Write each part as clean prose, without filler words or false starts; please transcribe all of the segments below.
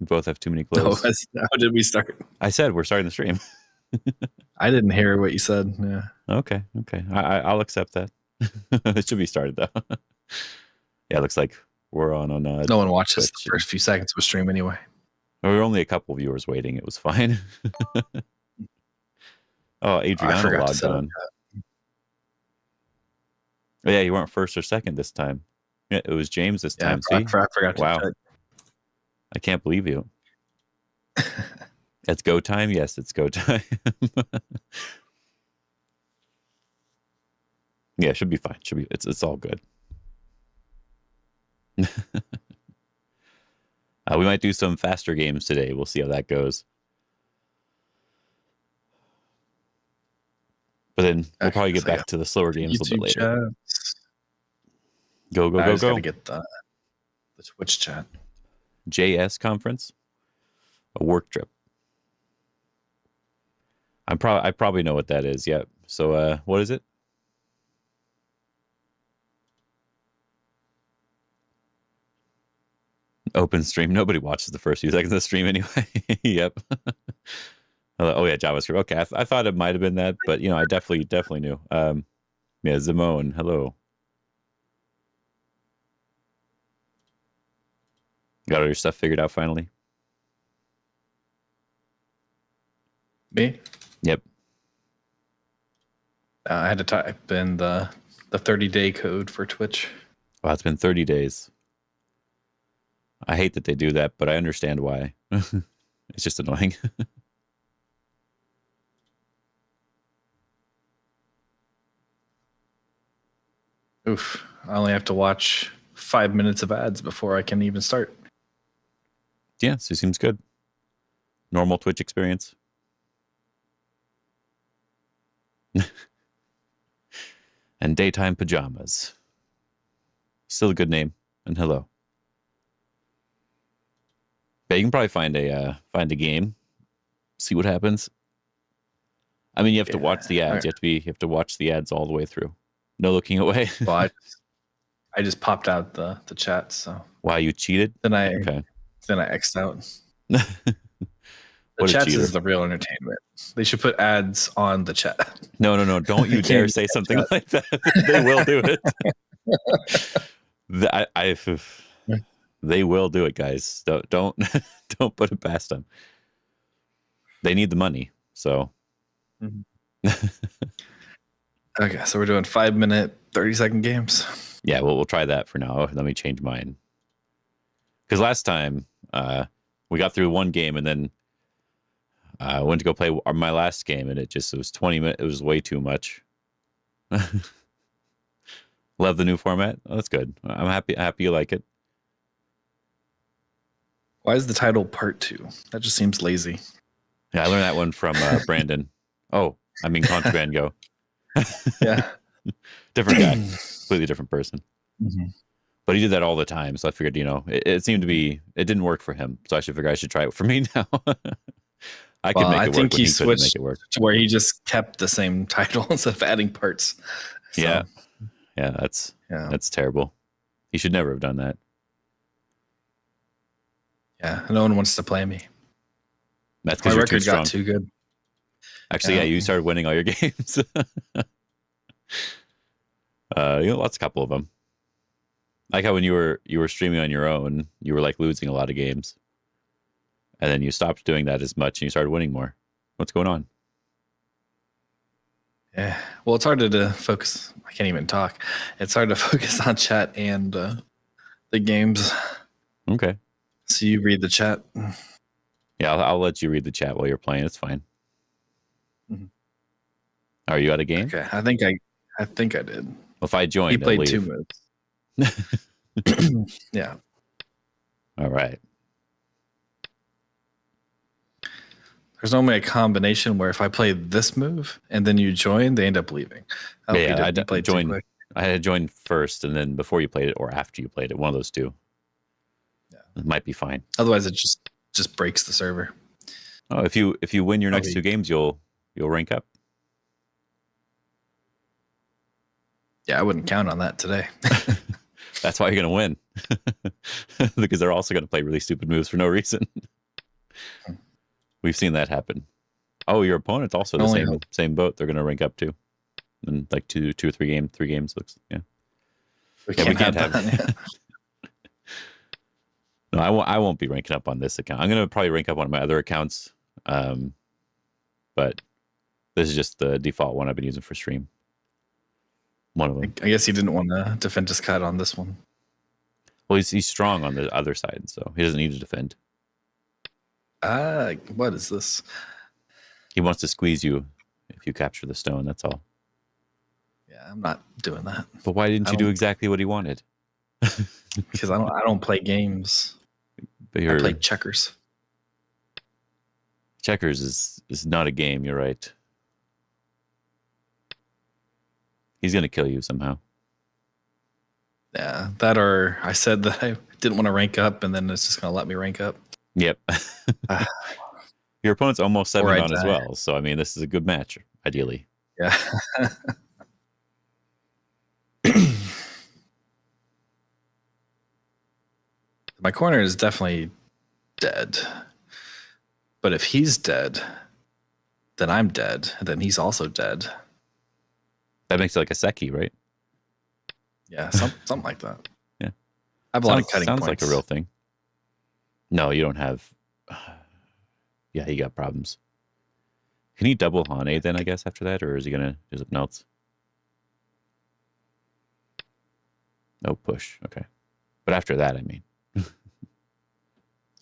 both have too many No, clothes. how did we start? I said we're starting the stream. I didn't hear what you said. Yeah. Okay. I'll accept that. It should be started though. Yeah, it looks like we're on No one watches Twitch. the first few seconds of a stream anyway. There were only a couple viewers waiting. It was fine. Oh, Adriano logged on. Oh, yeah, you weren't first or second this time. Yeah, it was James this time. See? I forgot to check. I can't believe you. It's go time? Yes, it's go time. Yeah, should be fine. It's all good. We might do some faster games today. We'll see how that goes. But then we'll probably get back to the slower games a little bit later. Go. I just gotta get the Twitch chat. JS conference, a work trip. I probably know what that is. Yeah. So what is it? Open stream. Nobody watches the first few seconds of the stream anyway. Yep. Oh yeah, JavaScript. Okay, I thought it might have been that, but I definitely knew. Yeah, Zimone. Hello. Got all your stuff figured out finally? Me? Yep. I had to type in the 30-day code for Twitch. Wow, it's been 30 days. I hate that they do that, but I understand why. It's just annoying. Oof. I only have to watch 5 minutes of ads before I can even start. Yeah, so it seems good. Normal Twitch experience. And daytime pajamas. Still a good name. And hello. Yeah, you can probably find a game, see what happens. I mean, you have to watch the ads. Right. You have to watch the ads all the way through. No looking away. Well, I just popped out the chat. So wow, you cheated? Then I X'd out. The What chats is the real entertainment. They should put ads on the chat. No. Don't you dare say something like that. They will do it. They will do it, guys. Don't put it past them. They need the money, so. Mm-hmm. Okay, so we're doing 5-minute, 30-second games. Yeah, we'll try that for now. Let me change mine. Because last time we got through one game and then I went to go play my last game and it was 20 minutes. It was way too much. Love the new format. Oh, that's good. I'm happy you like it. Why is the title Part 2? That just seems lazy. Yeah, I learned that one from Brandon. Oh, I mean Contraband Go. Yeah. Different guy. Completely different person. Mm-hmm. But he did that all the time. So I figured, it seemed to be, it didn't work for him. So I should try it for me now. I think he switched to where he just kept the same title instead of adding parts. So, yeah. That's terrible. He should never have done that. Yeah, no one wants to play me. That's because my record got too good. Actually, yeah, you started winning all your games. Lots a couple of them. Like how when you were streaming on your own, you were like losing a lot of games, and then you stopped doing that as much and you started winning more. What's going on? Yeah, well, it's hard to focus. I can't even talk. It's hard to focus on chat and the games. Okay. So you read the chat. Yeah, I'll let you read the chat while you're playing. It's fine. Mm-hmm. Are you out of game? Okay, I think I did. Well, if I join, he played 2 moves. Yeah. All right. There's normally a combination where if I play this move and then you join, they end up leaving. I had to join first, and then before you played it or after you played it, one of those two. Yeah, it might be fine. Otherwise, it just breaks the server. Oh, if you win your next 2 games, you'll rank up. Yeah, I wouldn't count on that today. That's why you're gonna win, because they're also gonna play really stupid moves for no reason. We've seen that happen. Oh, your opponent's also the same boat. They're going to rank up too, in like two or three games. Looks we can't have that. No, I won't be ranking up on this account. I'm going to probably rank up on my other accounts, but this is just the default one I've been using for stream. One of them. I guess he didn't want to defend his cut on this one. Well, he's strong on the other side, so he doesn't need to defend. What is this? He wants to squeeze you if you capture the stone. That's all. Yeah, I'm not doing that. But why didn't you do exactly what he wanted? Because I don't play games. But I play checkers. Checkers is not a game. You're right. He's gonna kill you somehow. Yeah, that or I said that I didn't want to rank up, and then it's just gonna let me rank up. Yep. Your opponent's almost 7 on as well, so I mean, this is a good match, ideally. Yeah. My corner is definitely dead. But if he's dead, then I'm dead, and then he's also dead. That makes it like a Seki, right? Yeah, something like that. Yeah. I have a lot of cutting sounds points. like a real thing. No, you don't have... Yeah, he got problems. Can he double Hane then, I guess, after that? Or is he going to do something else? No push. Okay. But after that, I mean...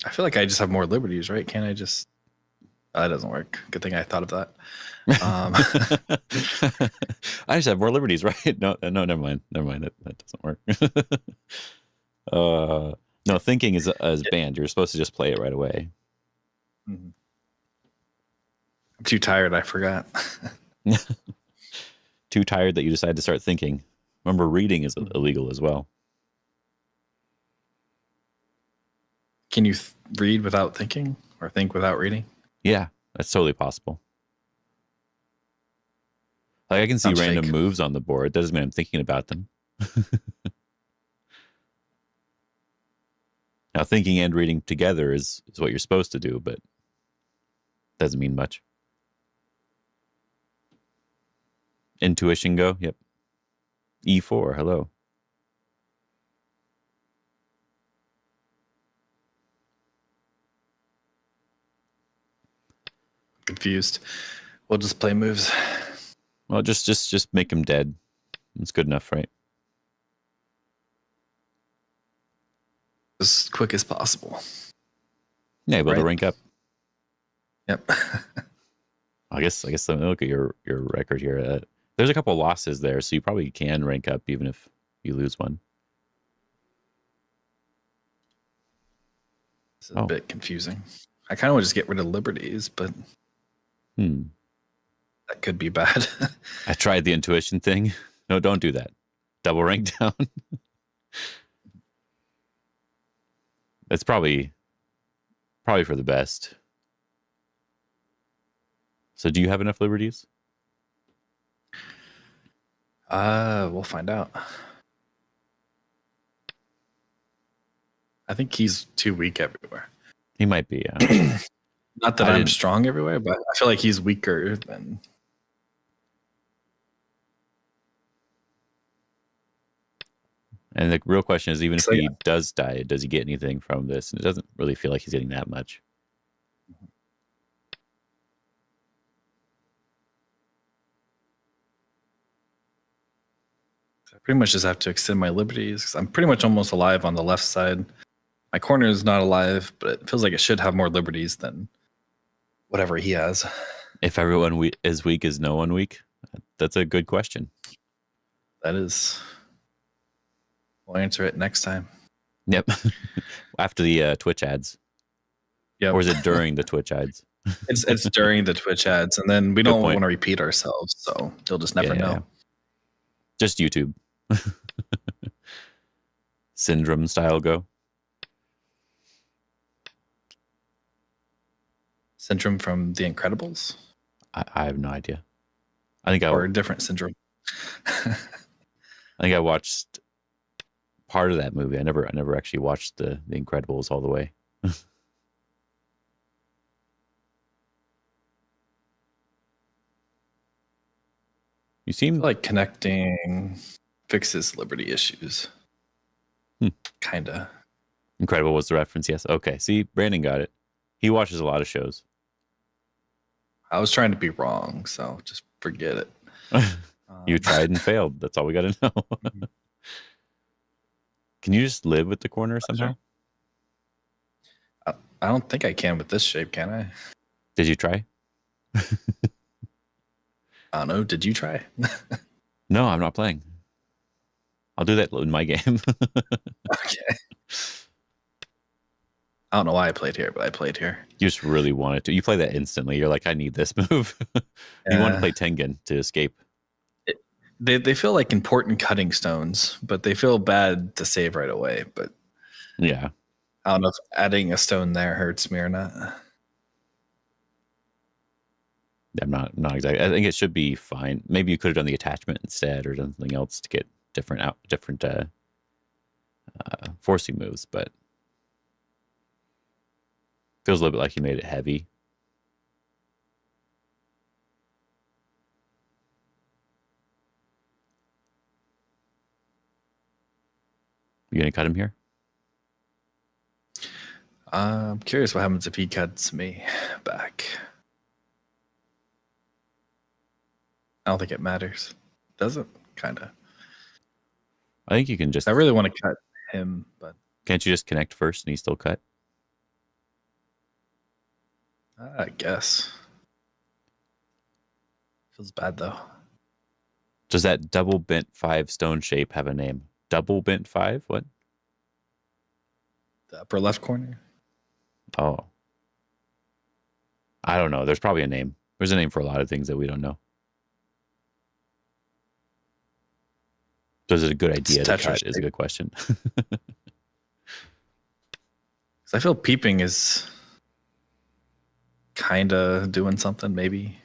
I feel like I just have more liberties, right? Can't I just... that doesn't work. Good thing I thought of that. I just have more liberties, right? No, never mind. That doesn't work. No, thinking is banned. You're supposed to just play it right away. I'm too tired. I forgot. Too tired that you decide to start thinking. Remember, reading is illegal as well. Can you read without thinking or think without reading? Yeah, that's totally possible. Like I can see random moves on the board. That doesn't mean I'm thinking about them. Now, thinking and reading together is what you're supposed to do, but doesn't mean much. Intuition go. Yep. E4. Hello. Confused. We'll just play moves. Well, just make him dead. It's good enough, right? As quick as possible. Yeah, able to rank up. Yep. I guess let me look at your record here. There's a couple losses there, so you probably can rank up even if you lose one. This is a bit confusing. I kind of want to just get rid of liberties, but that could be bad. I tried the intuition thing. No, don't do that. Double rank down. It's probably for the best. So do you have enough liberties? We'll find out. I think he's too weak everywhere. He might be, yeah. Not that I'm strong everywhere, but I feel like he's weaker than... And the real question is, even if he does die, does he get anything from this? And it doesn't really feel like he's getting that much. I pretty much just have to extend my liberties because I'm pretty much almost alive on the left side. My corner is not alive, but it feels like it should have more liberties than whatever he has. If everyone is weak, is no one weak? That's a good question. That is. We'll answer it next time. Yep. After the Twitch ads. Yep. Or is it during the Twitch ads? It's during the Twitch ads, and then we don't want to repeat ourselves, so they'll just never know. Yeah. Just YouTube. Syndrome style go. Syndrome from The Incredibles? I have no idea. Or a different syndrome. I think I watched part of that movie. I never actually watched the Incredibles all the way. You I seem feel like connecting fixes Liberty issues. Kinda. incredible. Was the reference? Yes. Okay. See, Brandon got it. He watches a lot of shows. I was trying to be wrong, so just forget it. You tried and failed. That's all we got to know. Can you just live with the corner somehow? I don't think I can with this shape, can I? Did you try? I don't know. Did you try? No, I'm not playing. I'll do that in my game. Okay. I don't know why I played here, but I played here. You just really wanted to. You play that instantly. You're like, I need this move. You want to play Tengen to escape. They feel like important cutting stones, but they feel bad to save right away. But Yeah. I don't know if adding a stone there hurts me or not. I'm not exactly. I think it should be fine. Maybe you could have done the attachment instead or done something else to get different forcing moves, but feels a little bit like you made it heavy. You gonna cut him here? I'm curious what happens if he cuts me back. I don't think it matters. Does it? Kind of. I think you can just. I really want to cut him, but Can't you just connect first and he still cut? I guess. Feels bad though. Does that double bent 5 stone shape have a name? Double bent 5? What? The upper left corner. Oh. I don't know. There's probably a name. There's a name for a lot of things that we don't know. So is it a good idea to cut is a good question. I feel peeping is kind of doing something, maybe.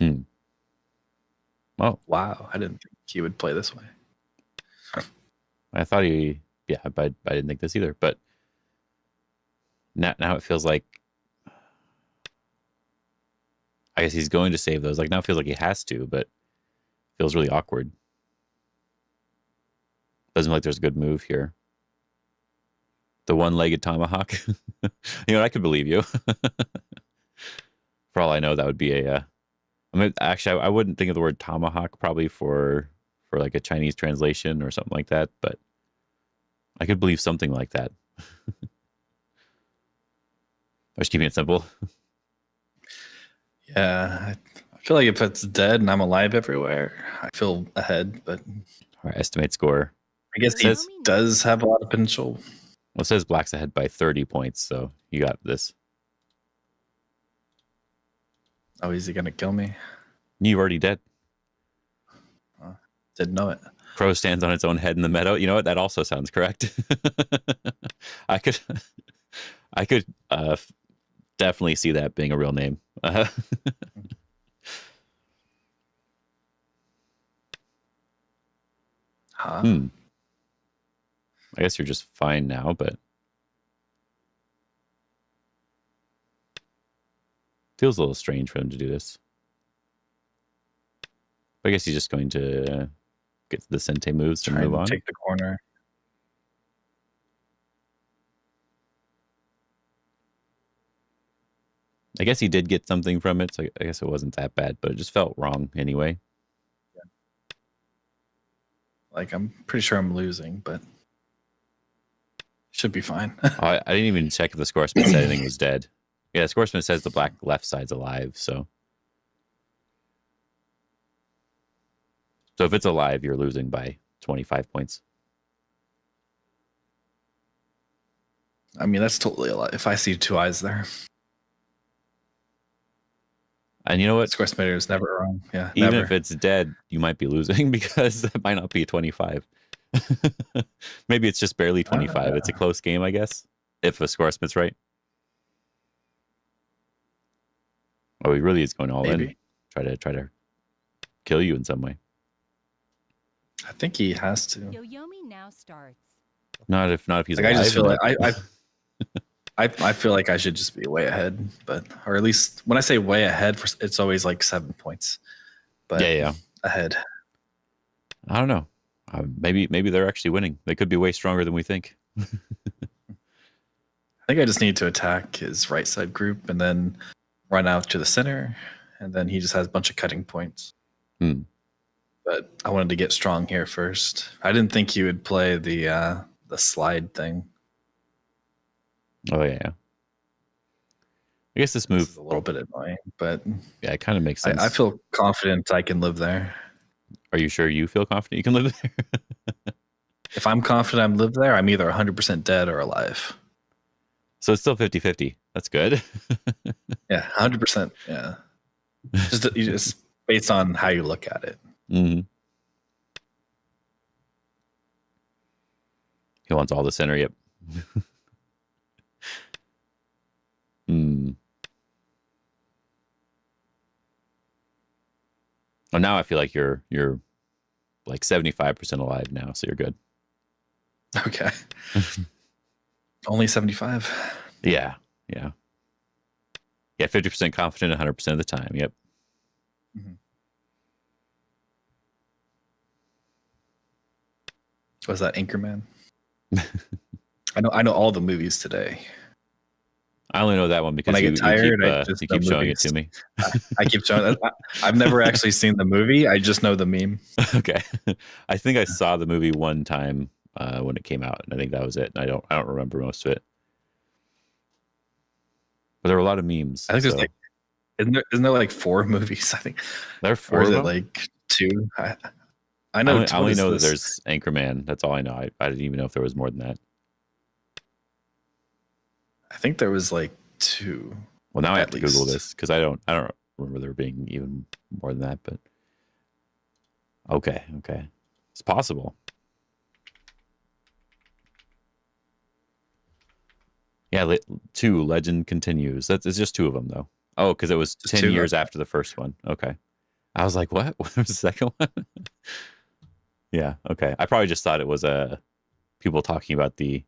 Oh. Wow. I didn't think he would play this way. I thought he... Yeah, but I didn't think this either. But now it feels like... I guess he's going to save those. Like, now it feels like he has to, but feels really awkward. Doesn't look like there's a good move here. The one-legged tomahawk. You know what? I could believe you. For all I know, that would be a... I mean, actually, I wouldn't think of the word tomahawk probably for like a Chinese translation or something like that, but I could believe something like that. I was keeping it simple. Yeah, I feel like if it's dead and I'm alive everywhere, I feel ahead, but Our estimate score. I guess he does have a lot of potential. Well, it says black's ahead by 30 points, so you got this. Oh, is he going to kill me? You already dead. Didn't know it. Crow stands on its own head in the meadow. You know what? That also sounds correct. I could definitely see that being a real name. Huh. I guess you're just fine now, but feels a little strange for him to do this. I guess he's just going to get the Sente moves to move on. Take the corner. I guess he did get something from it, so I guess it wasn't that bad, but it just felt wrong anyway. Yeah. Like, I'm pretty sure I'm losing, but should be fine. I didn't even check if the scoresmith said anything was dead. Yeah, the scoresmith says the black left side's alive, so if it's alive, you're losing by 25 points. I mean, that's totally a lot. If I see 2 eyes there. And you know what? Squaresmith is never wrong. Yeah. Even never. if it's dead, you might be losing because that might not be 25. Maybe it's just barely 25. It's a close game, I guess. If a scoresmith's right. Oh, he really is going all in. Try to kill you in some way. I think he has to. Yoyomi now starts. Not if he's like, alive. I just feel like I feel like I should just be way ahead, or at least when I say way ahead, it's always like 7 points. but Yeah. ahead. I don't know. Maybe they're actually winning. They could be way stronger than we think. I think I just need to attack his right side group and then run out to the center, and then he just has a bunch of cutting points. But I wanted to get strong here first. I didn't think he would play the slide thing. Oh yeah. I guess this move is a little bit annoying, but yeah, it kind of makes sense. I feel confident I can live there. Are you sure you feel confident you can live there? If I'm confident I live there, I'm either 100% dead or alive. So it's still 50-50. That's good. Yeah, 100%. Yeah. Just based on how you look at it. Mm-hmm. He wants all the center. Yep. Oh, now I feel like you're like 75% alive now, so you're good. Okay. Only 75. Yeah. 50% confident 100% of the time. Yep. Mm-hmm. Was that Anchorman? I know all the movies today. I only know that one because when I get tired, you keep showing it to me. I keep showing it. I've never actually seen the movie. I just know the meme. Okay. I think I saw the movie one time when it came out, and I think that was it. I don't remember most of it. But there were a lot of memes. I think there's like isn't there like 4 movies? I think there are 4. Or is it like 2? I know. I only know that there's Anchorman. That's all I know. I didn't even know if there was more than that. I think there was like 2. Well, now I have to Google this because I don't remember there being even more than that. But okay, it's possible. Yeah, 2 Legend Continues. It's just 2 of them though. Oh, because it was 10 years after the first one. Okay, I was like, what? What was the second one? Yeah. Okay. I probably just thought it was people talking about the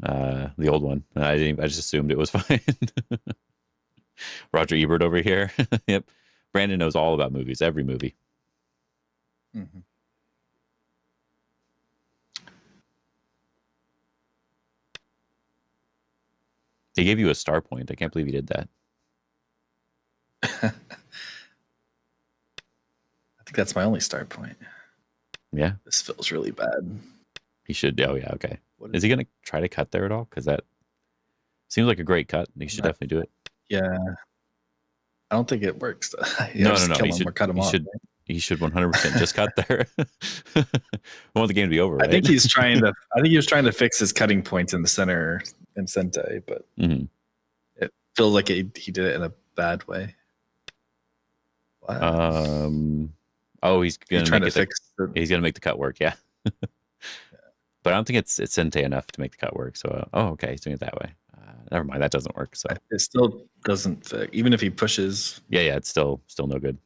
old one. I just assumed it was fine. Roger Ebert over here. Yep. Brandon knows all about movies, every movie. Mm-hmm. He gave you a star point. I can't believe he did that. I think that's my only star point. Yeah. This feels really bad. He should. Oh, yeah. Okay. Is he going to try to cut there at all? Because that seems like a great cut. He should definitely do it. Yeah. I don't think it works. No. He should cut him off. He should 100% just cut there. I want the game to be over. Right? I think he's trying to. I think he was trying to fix his cutting points in the center in Sente, but it feels like he did it in a bad way. Wow. Oh, he's gonna he's gonna make the cut work. Yeah. But I don't think it's Sente enough to make the cut work. So, okay, he's doing it that way. Never mind, that doesn't work. So it still doesn't fit, even if he pushes. Yeah, it's still no good.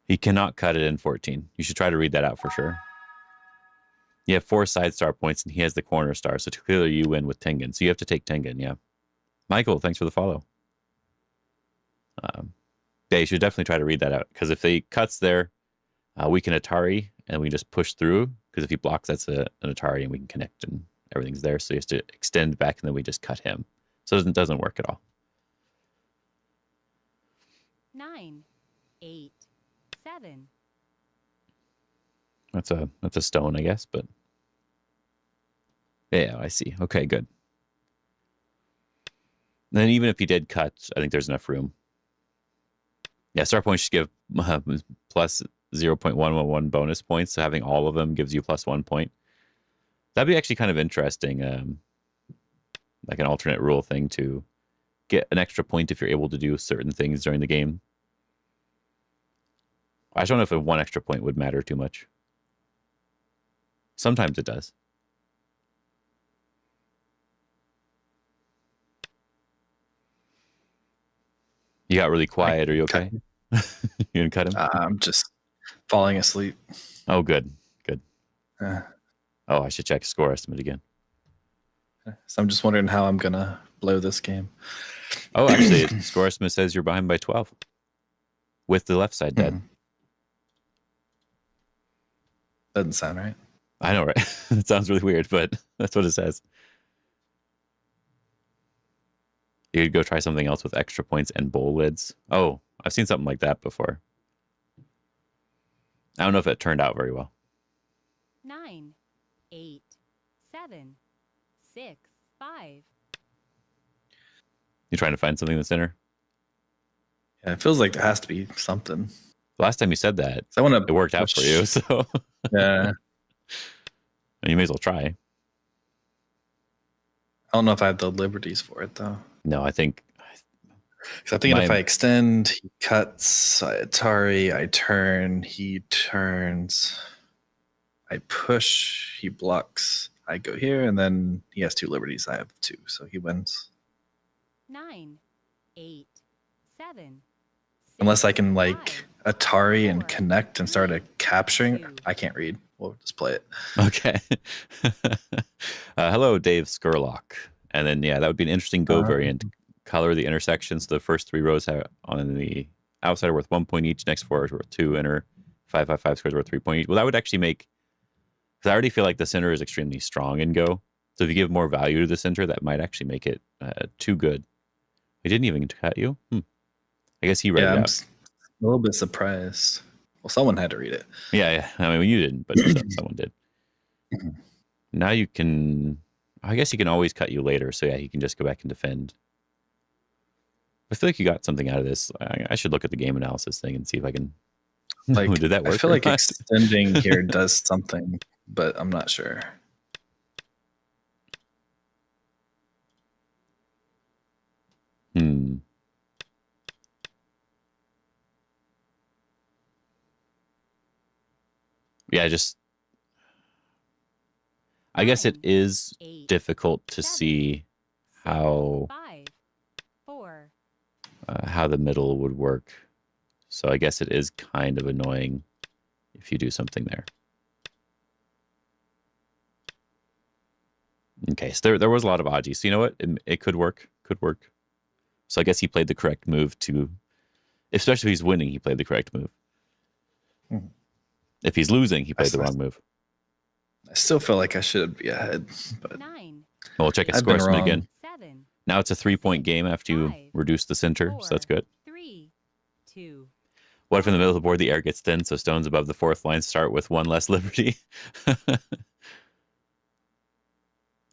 He cannot cut it in 14. You should try to read that out for sure. You have 4 side star points, and he has the corner star. So clearly you win with Tengen. So you have to take Tengen, yeah. Michael, thanks for the follow. Yeah, you should definitely try to read that out. Because if he cuts there, we can Atari, and we just push through. Because if he blocks, that's an Atari, and we can connect, and everything's there. So he has to extend back, and then we just cut him. So it doesn't work at all. 9, 8, 7. That's a stone, I guess, but yeah, I see. Okay, good. And then even if he did cut, I think there's enough room. Yeah, star points should give plus 0.111 bonus points. So having all of them gives you plus 1 point. That'd be actually kind of interesting, like an alternate rule thing to get an extra point if you're able to do certain things during the game. I don't know if 1 extra point would matter too much. Sometimes it does. You got really quiet. Are you okay? You gonna cut him? I'm just falling asleep. Oh, good. Oh, I should check score estimate again. So I'm just wondering how I'm gonna blow this game. Oh, actually, Scoresmith says you're behind by 12 with the left side dead. Doesn't sound right. I know, right? It sounds really weird, but that's what it says. You could go try something else with extra points and bowl lids. Oh, I've seen something like that before. I don't know if it turned out very well. 9, 8, 7, 6, 5. You trying to find something in the center? Yeah, it feels like there has to be something. Last time you said that, So I want it worked out for you. So Yeah. you may as well try. I don't know if I have the liberties for it though. No, I think. Because I'm thinking if I extend, he cuts. I Atari, I turn, he turns. I push, he blocks. I go here, and then he has 2 liberties. I have 2, so he wins. 9, 8, 7. Unless I can like Atari and connect and start capturing. I can't read. We'll just play it. Okay. Hello, Dave Skurlock. And then, yeah, that would be an interesting Go variant. Color the intersections. The first 3 rows have on the outside are worth 1 point each. Next 4 are worth 2. Inner 5, 5, 5 squares are worth 3 points each. Well, that would actually make, because I already feel like the center is extremely strong in Go. So if you give more value to the center, that might actually make it too good. He didn't even cut you. I guess he read it out. I'm a little bit surprised. Well, someone had to read it. Yeah. I mean, you didn't, but someone did. Now you can. I guess he can always cut you later. So yeah, he can just go back and defend. I feel like you got something out of this. I should look at the game analysis thing and see if I can. Like, did that work? I feel like extending here does something, but I'm not sure. Yeah, I guess it is difficult to see how the middle would work. So I guess it is kind of annoying if you do something there. Okay, so there was a lot of oddies. So you know what? It could work. Could work. So I guess he played the correct move to, especially if he's winning, he played the correct move. If he's losing, he played the wrong move. I still feel like I should be ahead, but we'll check his score again. Now it's a 3-point game after you reduce the center, so that's good. 3, 2. What if in the middle of the board the air gets thin, so stones above the 4th line start with 1 less liberty?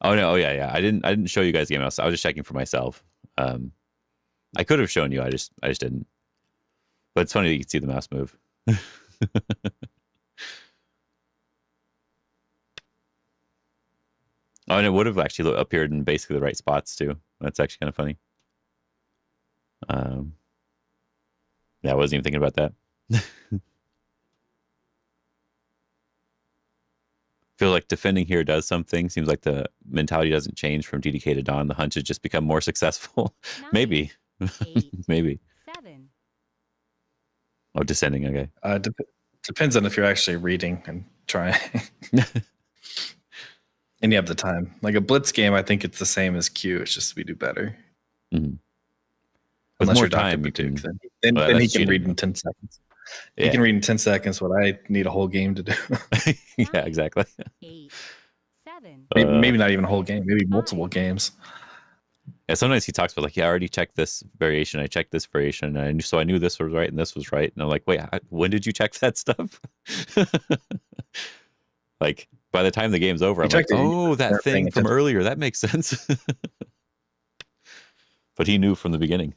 Oh no! Oh yeah. I didn't show you guys the game. I was just checking for myself. I could have shown you. I just didn't. But it's funny that you can see the mouse move. Oh, and it would have actually appeared in basically the right spots too. That's actually kind of funny. Yeah, I wasn't even thinking about that. Feel like defending here does something. Seems like the mentality doesn't change from DDK to Dawn. The hunches just become more successful. 9, Maybe. 8, Maybe. 7. Oh, descending. Okay. Depends on if you're actually reading and trying. And you have the time. Like a blitz game, I think it's the same as Q. It's just we do better. Mm-hmm. Unless more you're time, Dr. you Baduk, can, then he can read in 10 seconds. Yeah. He can read in 10 seconds what I need a whole game to do. Yeah, exactly. 8, 7. Maybe not even a whole game. Maybe multiple games. Yeah, sometimes he talks about like, yeah, I already checked this variation. I checked this variation. And so I knew this was right and this was right. And I'm like, wait, when did you check that stuff? Like, by the time the game's over, I'm like, oh, that thing from earlier, that makes sense. But he knew from the beginning.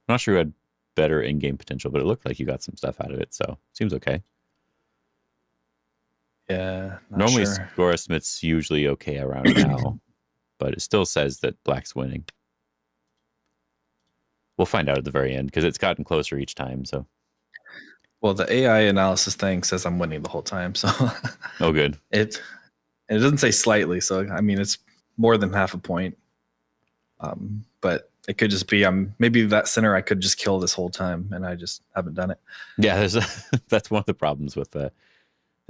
I'm not sure who had better in-game potential, but it looked like you got some stuff out of it, so seems okay. Yeah. Normally, Scoresmith's usually okay around now, but it still says that Black's winning. We'll find out at the very end because it's gotten closer each time. So, well, the AI analysis thing says I'm winning the whole time. So, oh, good. It doesn't say slightly. So, I mean, it's more than half a point. But it could just be maybe that center I could just kill this whole time, and I just haven't done it. Yeah, that's one of the problems with the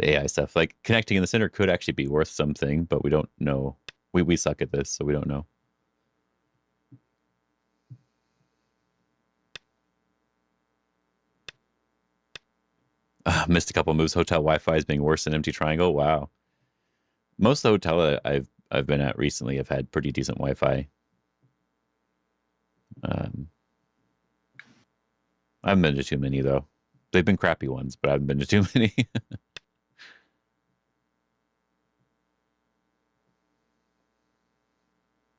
AI stuff. Like connecting in the center could actually be worth something, but we don't know. We suck at this, so we don't know. Missed a couple moves. Hotel Wi-Fi is being worse than Empty Triangle. Wow. Most of the hotel I've been at recently have had pretty decent Wi-Fi. I haven't been to too many though. They've been crappy ones, but I haven't been to too many.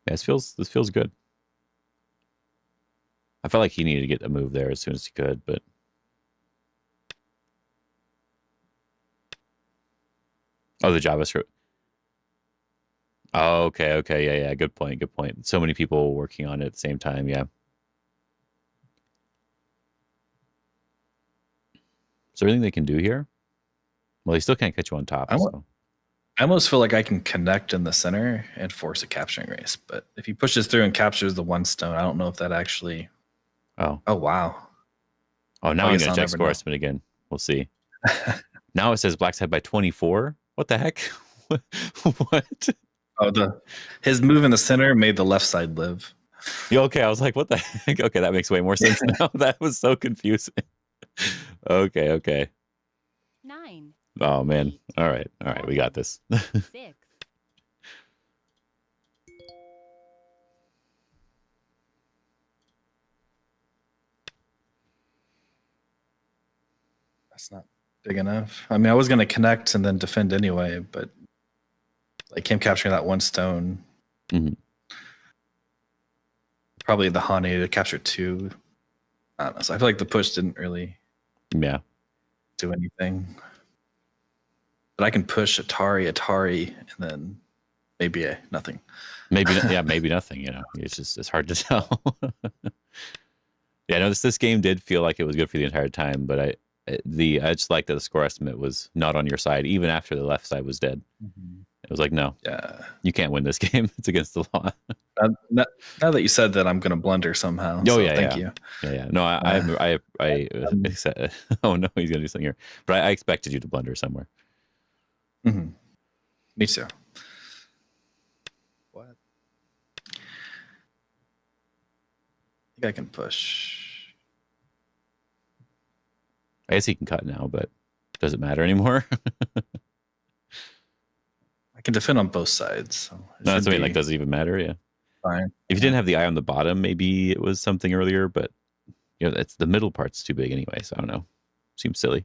Yeah, this feels good. I felt like he needed to get a move there as soon as he could, but the JavaScript. Oh, okay, yeah. Good point. So many people working on it at the same time, yeah. Is there anything they can do here? Well, they still can't catch you on top. I almost feel like I can connect in the center and force a capturing race, but if he pushes through and captures the one stone, I don't know if that actually. Oh wow. Oh, now I'm gonna check score estimate again. We'll see. Now it says Black's ahead by 24. What the heck? What? Oh, his move in the center made the left side live. Yeah, okay, I was like, what the heck? Okay, that makes way more sense now. That was so confusing. Okay. 9. Oh man. All right, we got this. 6. That's not big enough. I mean, I was going to connect and then defend anyway, but like him capturing that one stone, probably the Hani to capture 2. I don't know. So I feel like the push didn't really do anything. But I can push Atari, and then maybe nothing. Maybe nothing. You know, it's hard to tell. Yeah, no, this game did feel like it was good for the entire time, but I just like that the score estimate was not on your side, even after the left side was dead. It was like, no, you can't win this game. It's against the law. Now that you said that, I'm going to blunder somehow. Oh, so thank you. Yeah. No, I oh no, he's going to do something here. But I expected you to blunder somewhere. Me too. What? I think I can push. I guess he can cut now, but does it matter anymore? I can defend on both sides. So no, that's what I mean. Like, does it even matter? Yeah. Fine. If you didn't have the eye on the bottom, maybe it was something earlier, but you know, it's the middle part's too big anyway. So I don't know. Seems silly.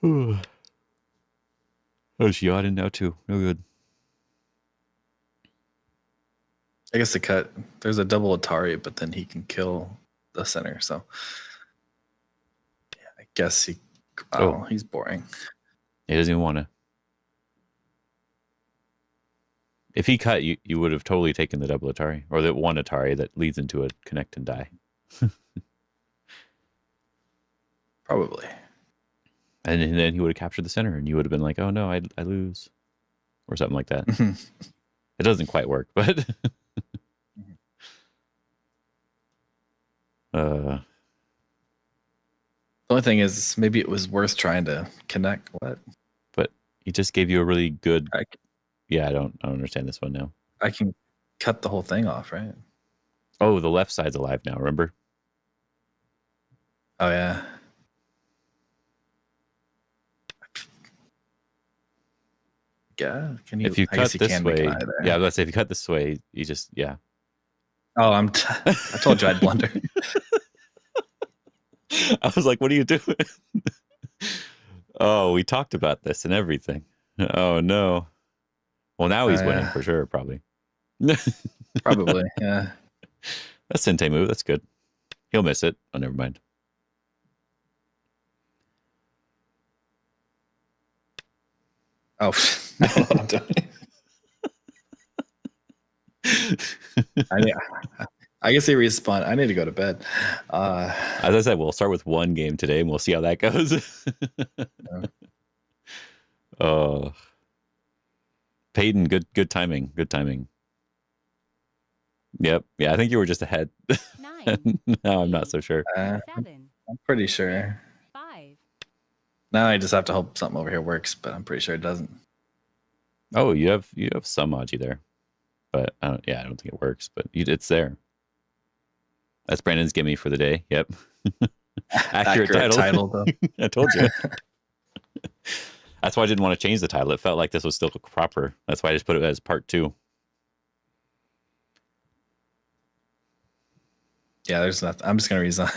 Oh, she got in now too. No good. I guess the cut. There's a double Atari, but then he can kill the center. So yeah, I guess he. Oh, he's boring. He doesn't even want to. If he cut, you would have totally taken the double Atari or the one Atari that leads into a connect and die. Probably. And then he would have captured the center, and you would have been like, "Oh no, I lose," or something like that. It doesn't quite work, but the only thing is, maybe it was worth trying to connect. What? But he just gave you a really good. Yeah, I don't understand this one now. I can cut the whole thing off, right? Oh, the left side's alive now. Remember? Oh yeah. Yeah. Can you? If you cut this way, yeah, let's say if you cut this way, you just Oh, I told you I'd blunder. I was like, "What are you doing?" Oh, we talked about this and everything. Oh no. Well, now he's winning for sure, probably. Probably, yeah. That's Sente move. That's good. He'll miss it. Oh, never mind. Oh, no, I'm done. I guess he respawned. I need to go to bed. As I said, we'll start with one game today, and we'll see how that goes. Oh, Peyton, good timing. Good timing. Yep. Yeah, I think you were just ahead. 9, No, I'm not so sure. 7, I'm pretty sure. 5. Now I just have to hope something over here works, but I'm pretty sure it doesn't. Oh, you have some Aji there, but I don't think it works. But it's there. That's Brandon's gimme for the day. Yep. Accurate title though. I told you. That's why I didn't want to change the title. It felt like this was still proper. That's why I just put it as part 2. Yeah, there's nothing. I'm just gonna resign.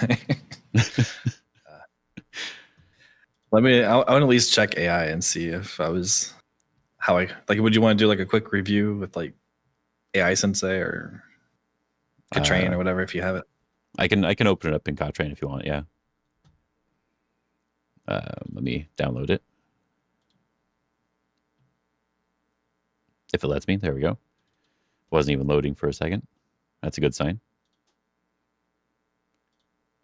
I want to at least check AI and see if I was how I like. Would you want to do like a quick review with like AI Sensei or Katrain or whatever if you have it? I can open it up in Katrain if you want. Yeah. Let me download it. If it lets me, there we go. Wasn't even loading for a second. That's a good sign.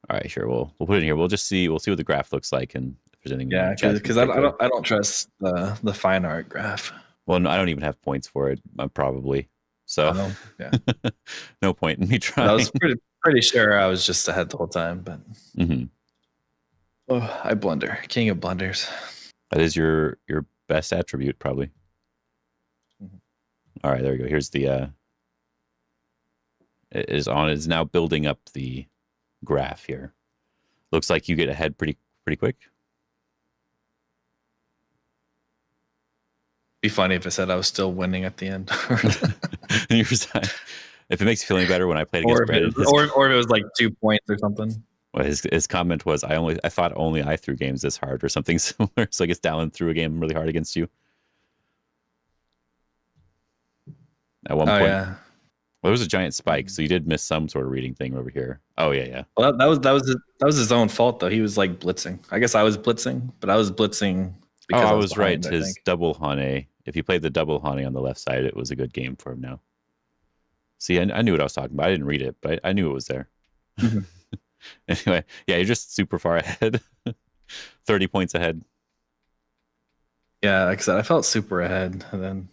All right, sure. We'll put it in here. We'll see what the graph looks like and if there's anything. Yeah, because I don't trust the fine art graph. Well, no, I don't even have points for it. Probably. So yeah, no point in me trying. I was pretty sure I was just ahead the whole time, but oh, I blunder, king of blunders. That is your best attribute, probably. All right, there we go. Here's the. It is now building up the graph here. Looks like you get ahead pretty quick. Be funny if I said I was still winning at the end. If it makes you feel any better, when I played against Brandon, or if it was like 2 points or something. Well, his comment was, I thought only I threw games this hard or something similar. So I guess Dallin threw a game really hard against you. At one point. Yeah. Well, there was a giant spike, so you did miss some sort of reading thing over here. Oh yeah. Well, that was his own fault though. He was like blitzing. I guess I was blitzing, but I was blitzing because I was behind, right. His double Hane. If he played the double Hane on the left side, it was a good game for him now. See, I knew what I was talking about. I didn't read it, but I knew it was there. Anyway, yeah, you're just super far ahead. 30 points ahead. Yeah, like I said, I felt super ahead, and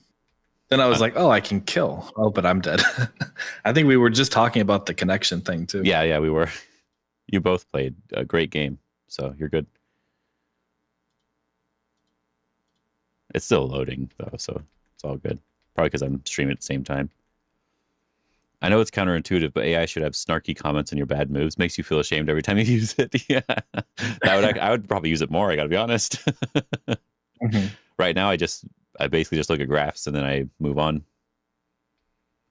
then I was like, oh, I can kill. Oh, but I'm dead. I think we were just talking about the connection thing too. Yeah, we were. You both played a great game, so you're good. It's still loading though, so it's all good. Probably because I'm streaming at the same time. I know it's counterintuitive, but AI should have snarky comments on your bad moves. Makes you feel ashamed every time you use it. Yeah, I would probably use it more. I got to be honest. Right now, I basically just look at graphs and then I move on.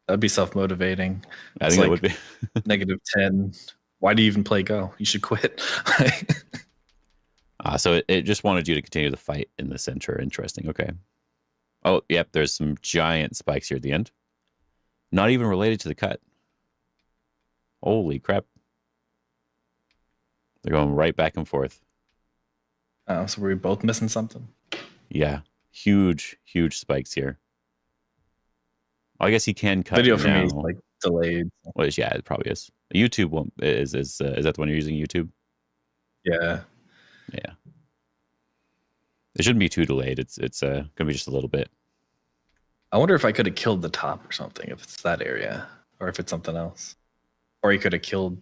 That'd be self-motivating. I think that would be -10. Why do you even play Go? You should quit. So it just wanted you to continue the fight in the center. Interesting. Okay. Oh, yep. There's some giant spikes here at the end. Not even related to the cut. Holy crap. They're going right back and forth. Oh, so were we both missing something? Yeah. Huge spikes here. I guess he can cut video for now. me is like delayed. Well, yeah, it probably is. YouTube won't. Is that the one you're using? YouTube? Yeah. It shouldn't be too delayed. It's gonna be just a little bit. I wonder if I could have killed the top or something, if it's that area, or if it's something else, or he could have killed.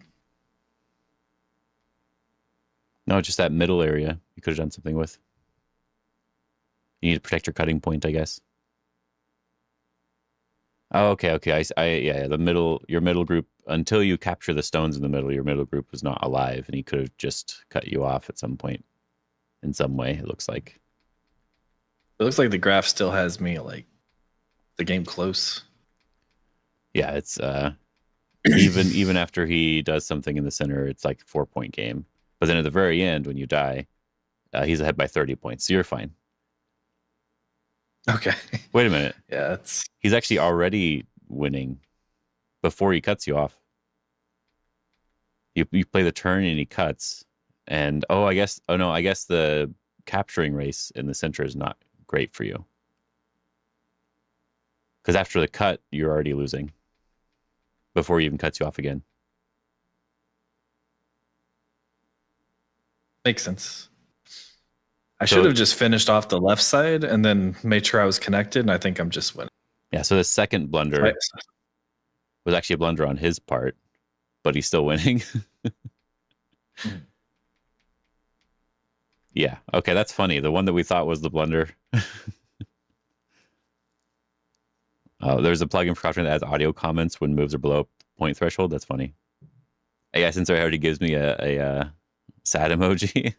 No, just that middle area. You could have done something with. You need to protect your cutting point, I guess. Oh, okay. Yeah, your middle group, until you capture the stones in the middle, your middle group was not alive, and he could have just cut you off at some point, in some way. It looks like. It looks like the graph still has me like the game close. Yeah, it's even after he does something in the center, it's like a 4-point game. But then at the very end, when you die, he's ahead by 30 points, so you're fine. Okay. Wait a minute. Yeah, he's actually already winning before he cuts you off. You play the turn and he cuts, and I guess the capturing race in the center is not great for you, because after the cut you're already losing before he even cuts you off again. Makes sense. I should have just finished off the left side and then made sure I was connected, and I think I'm just winning. Yeah, so the second blunder was actually a blunder on his part, but he's still winning. Yeah. Okay, that's funny. The one that we thought was the blunder. There's a plugin for Crouching that adds audio comments when moves are below point threshold. That's funny. Yeah, since it already gives me a sad emoji.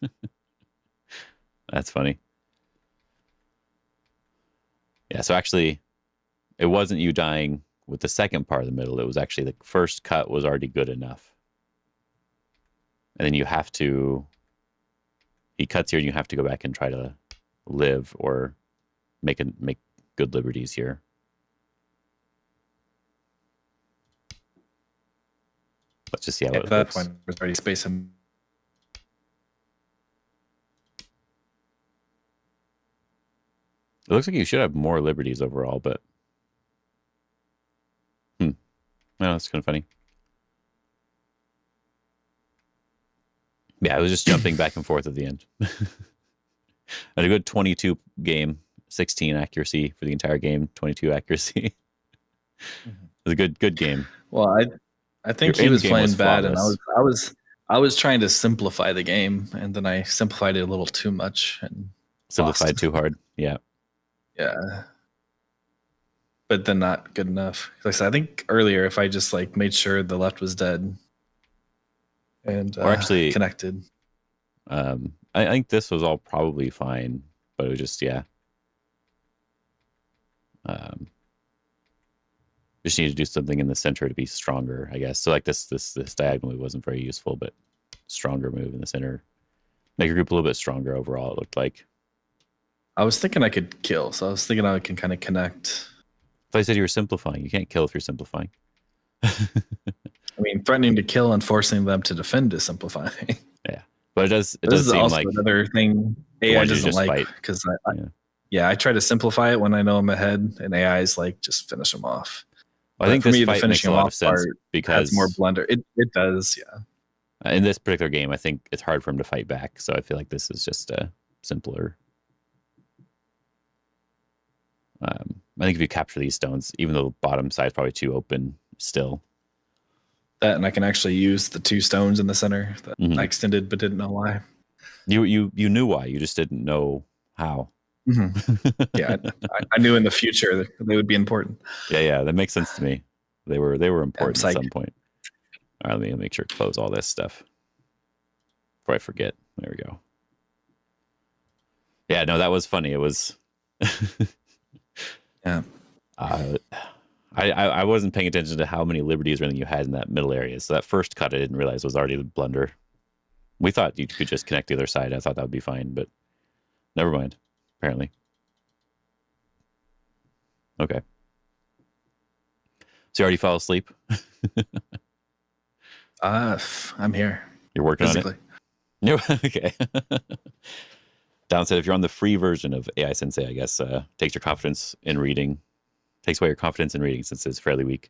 That's funny. Yeah, so actually, it wasn't you dying with the second part of the middle. It was actually the first cut was already good enough. And then you have to... He cuts here and you have to go back and try to live or make good liberties here. Let's just see how it At that looks. point, there's already space in. It looks like you should have more liberties overall, but... No, that's kind of funny. Yeah, I was just jumping back and forth at the end. And a good 22 game, 16 accuracy for the entire game, 22 accuracy. It was a good game. Well, I think Your he was endgame playing was bad, and flawless. I was trying to simplify the game, and then I simplified it a little too much and Simplified lost. too hard. Yeah. Yeah. But then not good enough. Like I said, I think earlier, if I just like made sure the left was dead and Or actually connected. I think this was all probably fine, but it was just, yeah. Just need to do something in the center to be stronger, I guess. So like this diagonal move wasn't very useful, but stronger move in the center. Make your group a little bit stronger overall, it looked like. I was thinking I could kill, so I was thinking I can kind of connect. I said you were simplifying. You can't kill if you're simplifying. I mean, threatening to kill and forcing them to defend is simplifying. Yeah, but it does This is seem also like another thing AI wanted to doesn't just like, fight. because I try to simplify it when I know I'm ahead, and AI is like, just finish them off. I think for this me, the fight makes finishing a them lot off of sense part because has more blunder. It does, yeah. in this particular game, I think it's hard for him to fight back. So I feel like this is just simpler. I think if you capture these stones, even though the bottom side is probably too open still. That, and I can actually use the 2 stones in the center that I extended but didn't know why. You knew why, you just didn't know how. Yeah, I knew in the future that they would be important. Yeah, that makes sense to me. They were important Yeah, at some point. All right, let me make sure to close all this stuff before I forget. There we go. Yeah, no, that was funny. It was... Yeah. I wasn't paying attention to how many liberties or anything you had in that middle area. So that first cut I didn't realize was already the blunder. We thought you could just connect the other side. I thought that would be fine, but never mind, apparently. Okay. So you already fell asleep? I'm here. You're working physically. on it? Okay. Down said if you're on the free version of AI Sensei, I guess, takes your confidence in reading. Takes away your confidence in reading since it's fairly weak.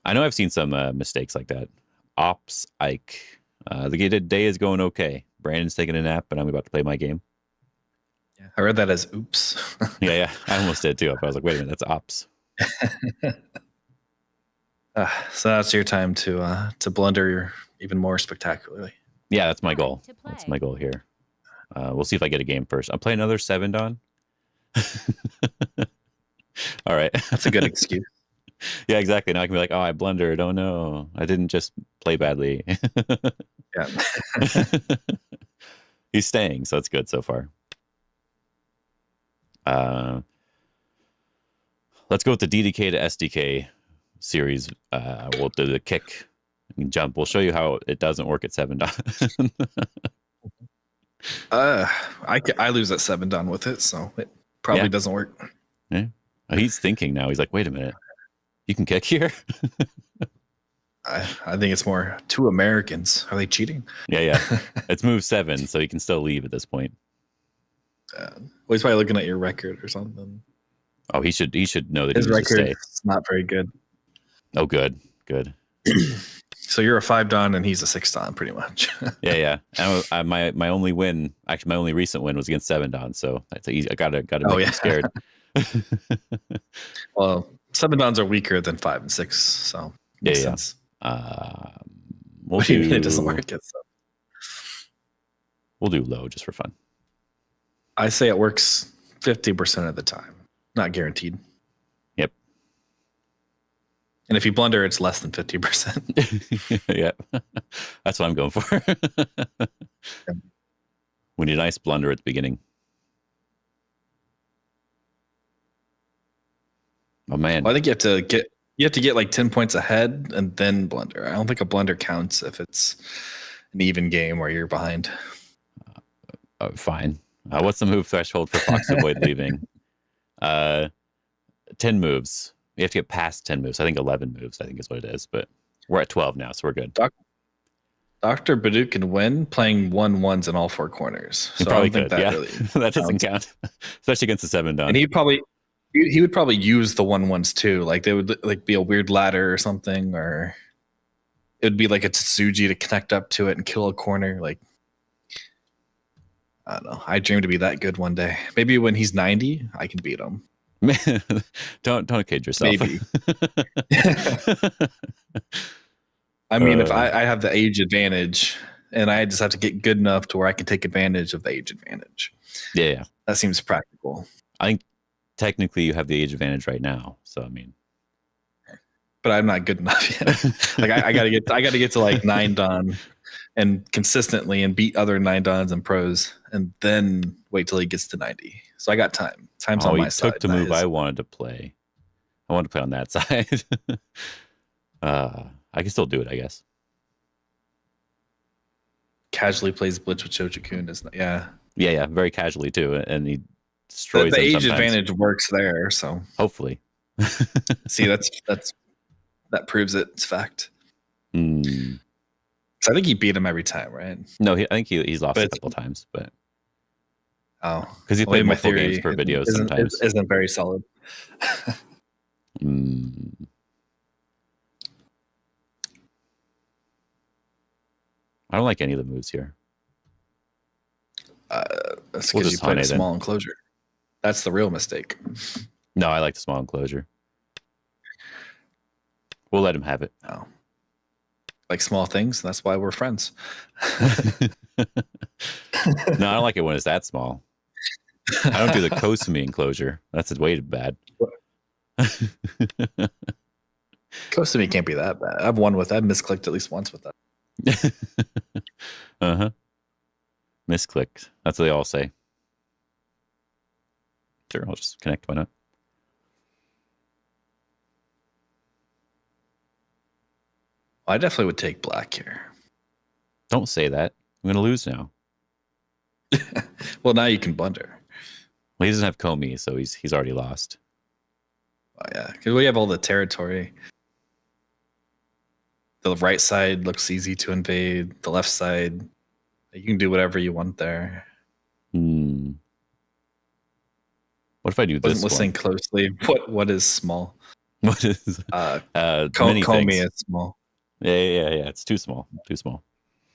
I know I've seen some mistakes like that. Ops Ike. The day is going okay. Brandon's taking a nap, and I'm about to play my game. Yeah, I read that as oops. Yeah. I almost did too. But I was like, wait a minute, that's Ops. So that's your time to blunder even more spectacularly. Yeah, that's my goal. To play. That's my goal here. We'll see if I get a game first. I'm playing another 7 Dawn. All right. That's a good excuse. Yeah, exactly. Now I can be like, oh, I blundered. Oh, no. I didn't just play badly. Yeah. He's staying, so that's good so far. Let's go with the DDK to SDK series. We'll do the kick and jump. We'll show you how it doesn't work at 7 Dawn. I lose at 7 Dawn with it, so it probably doesn't work. Yeah. He's thinking now. He's like, wait a minute. You can kick here? I think it's more 2 Americans. Are they cheating? Yeah. It's move 7, so he can still leave at this point. Well, he's probably looking at your record or something. Oh, he should know that His he needs to record stay. is not very good. Oh, good. So you're a 5 Dawn and he's a 6 Dawn, pretty much. Yeah. And my only win, actually, my only recent win was against 7 Dawn. So that's easy. I gotta make him scared. Well, 7 dons are weaker than 5 and 6, so makes sense. We'll What do you mean it doesn't work? We'll do low just for fun. I say it works 50% of the time. Not guaranteed. Yep. And if you blunder, it's less than 50%. Yep. That's what I'm going for. We need a nice blunder at the beginning. Oh man. Well, I think you have to get like 10 points ahead and then blunder. I don't think a blunder counts if it's an even game where you're behind. Fine. What's the move threshold for Fox to avoid leaving? 10 moves. You have to get past 10 moves. I think 11 moves, I think is what it is. But we're at 12 now, so we're good. Dr. Baduk can win playing 1/1s in all 4 corners. So probably I don't think could, that yeah. really that doesn't count, especially against the 7 don. And he would probably use the 1/1s too. Like they would like be a weird ladder or something, or it would be like a Tsuji to connect up to it and kill a corner. Like I don't know. I dream to be that good one day. Maybe when he's 90, I can beat him. don't kid yourself. Maybe. I mean, if I have the age advantage, and I just have to get good enough to where I can take advantage of the age advantage. Yeah. That seems practical. I think technically you have the age advantage right now. So I mean, but I'm not good enough yet. Like I gotta get to like 9 don and consistently and beat other 9 dons and pros, and then wait till he gets to 90. So I got time. Time's on my side. He took the move I wanted to play. I wanted to play on that side. I can still do it, I guess. Casually plays blitz with Shochikun. Yeah, very casually too, and he destroys the them age sometimes. advantage works there. So hopefully, see that proves it's fact. Mm. So I think he beat him every time, right? No, I think he's lost a couple times, but because he played multiple games per video sometimes isn't very solid. I don't like any of the moves here. That's because you played a small enclosure. That's the real mistake. No, I like the small enclosure. We'll let him have it. Oh. Like small things. That's why we're friends. No, I don't like it when it's that small. I don't do the Kosumi enclosure. That's way bad. Kosumi can't be that bad. I've misclicked at least once with that. Misclicked. That's what they all say. Sure, I'll just connect. Why not? I definitely would take black here. Don't say that. I'm going to lose now. Well, now you can blunder. Well, he doesn't have Komi, so he's already lost. Oh, yeah, because we have all the territory. The right side looks easy to invade. The left side, you can do whatever you want there. What if I do this? Wasn't listening closely. What is small? What is Komi is small. Yeah. It's too small. Too small.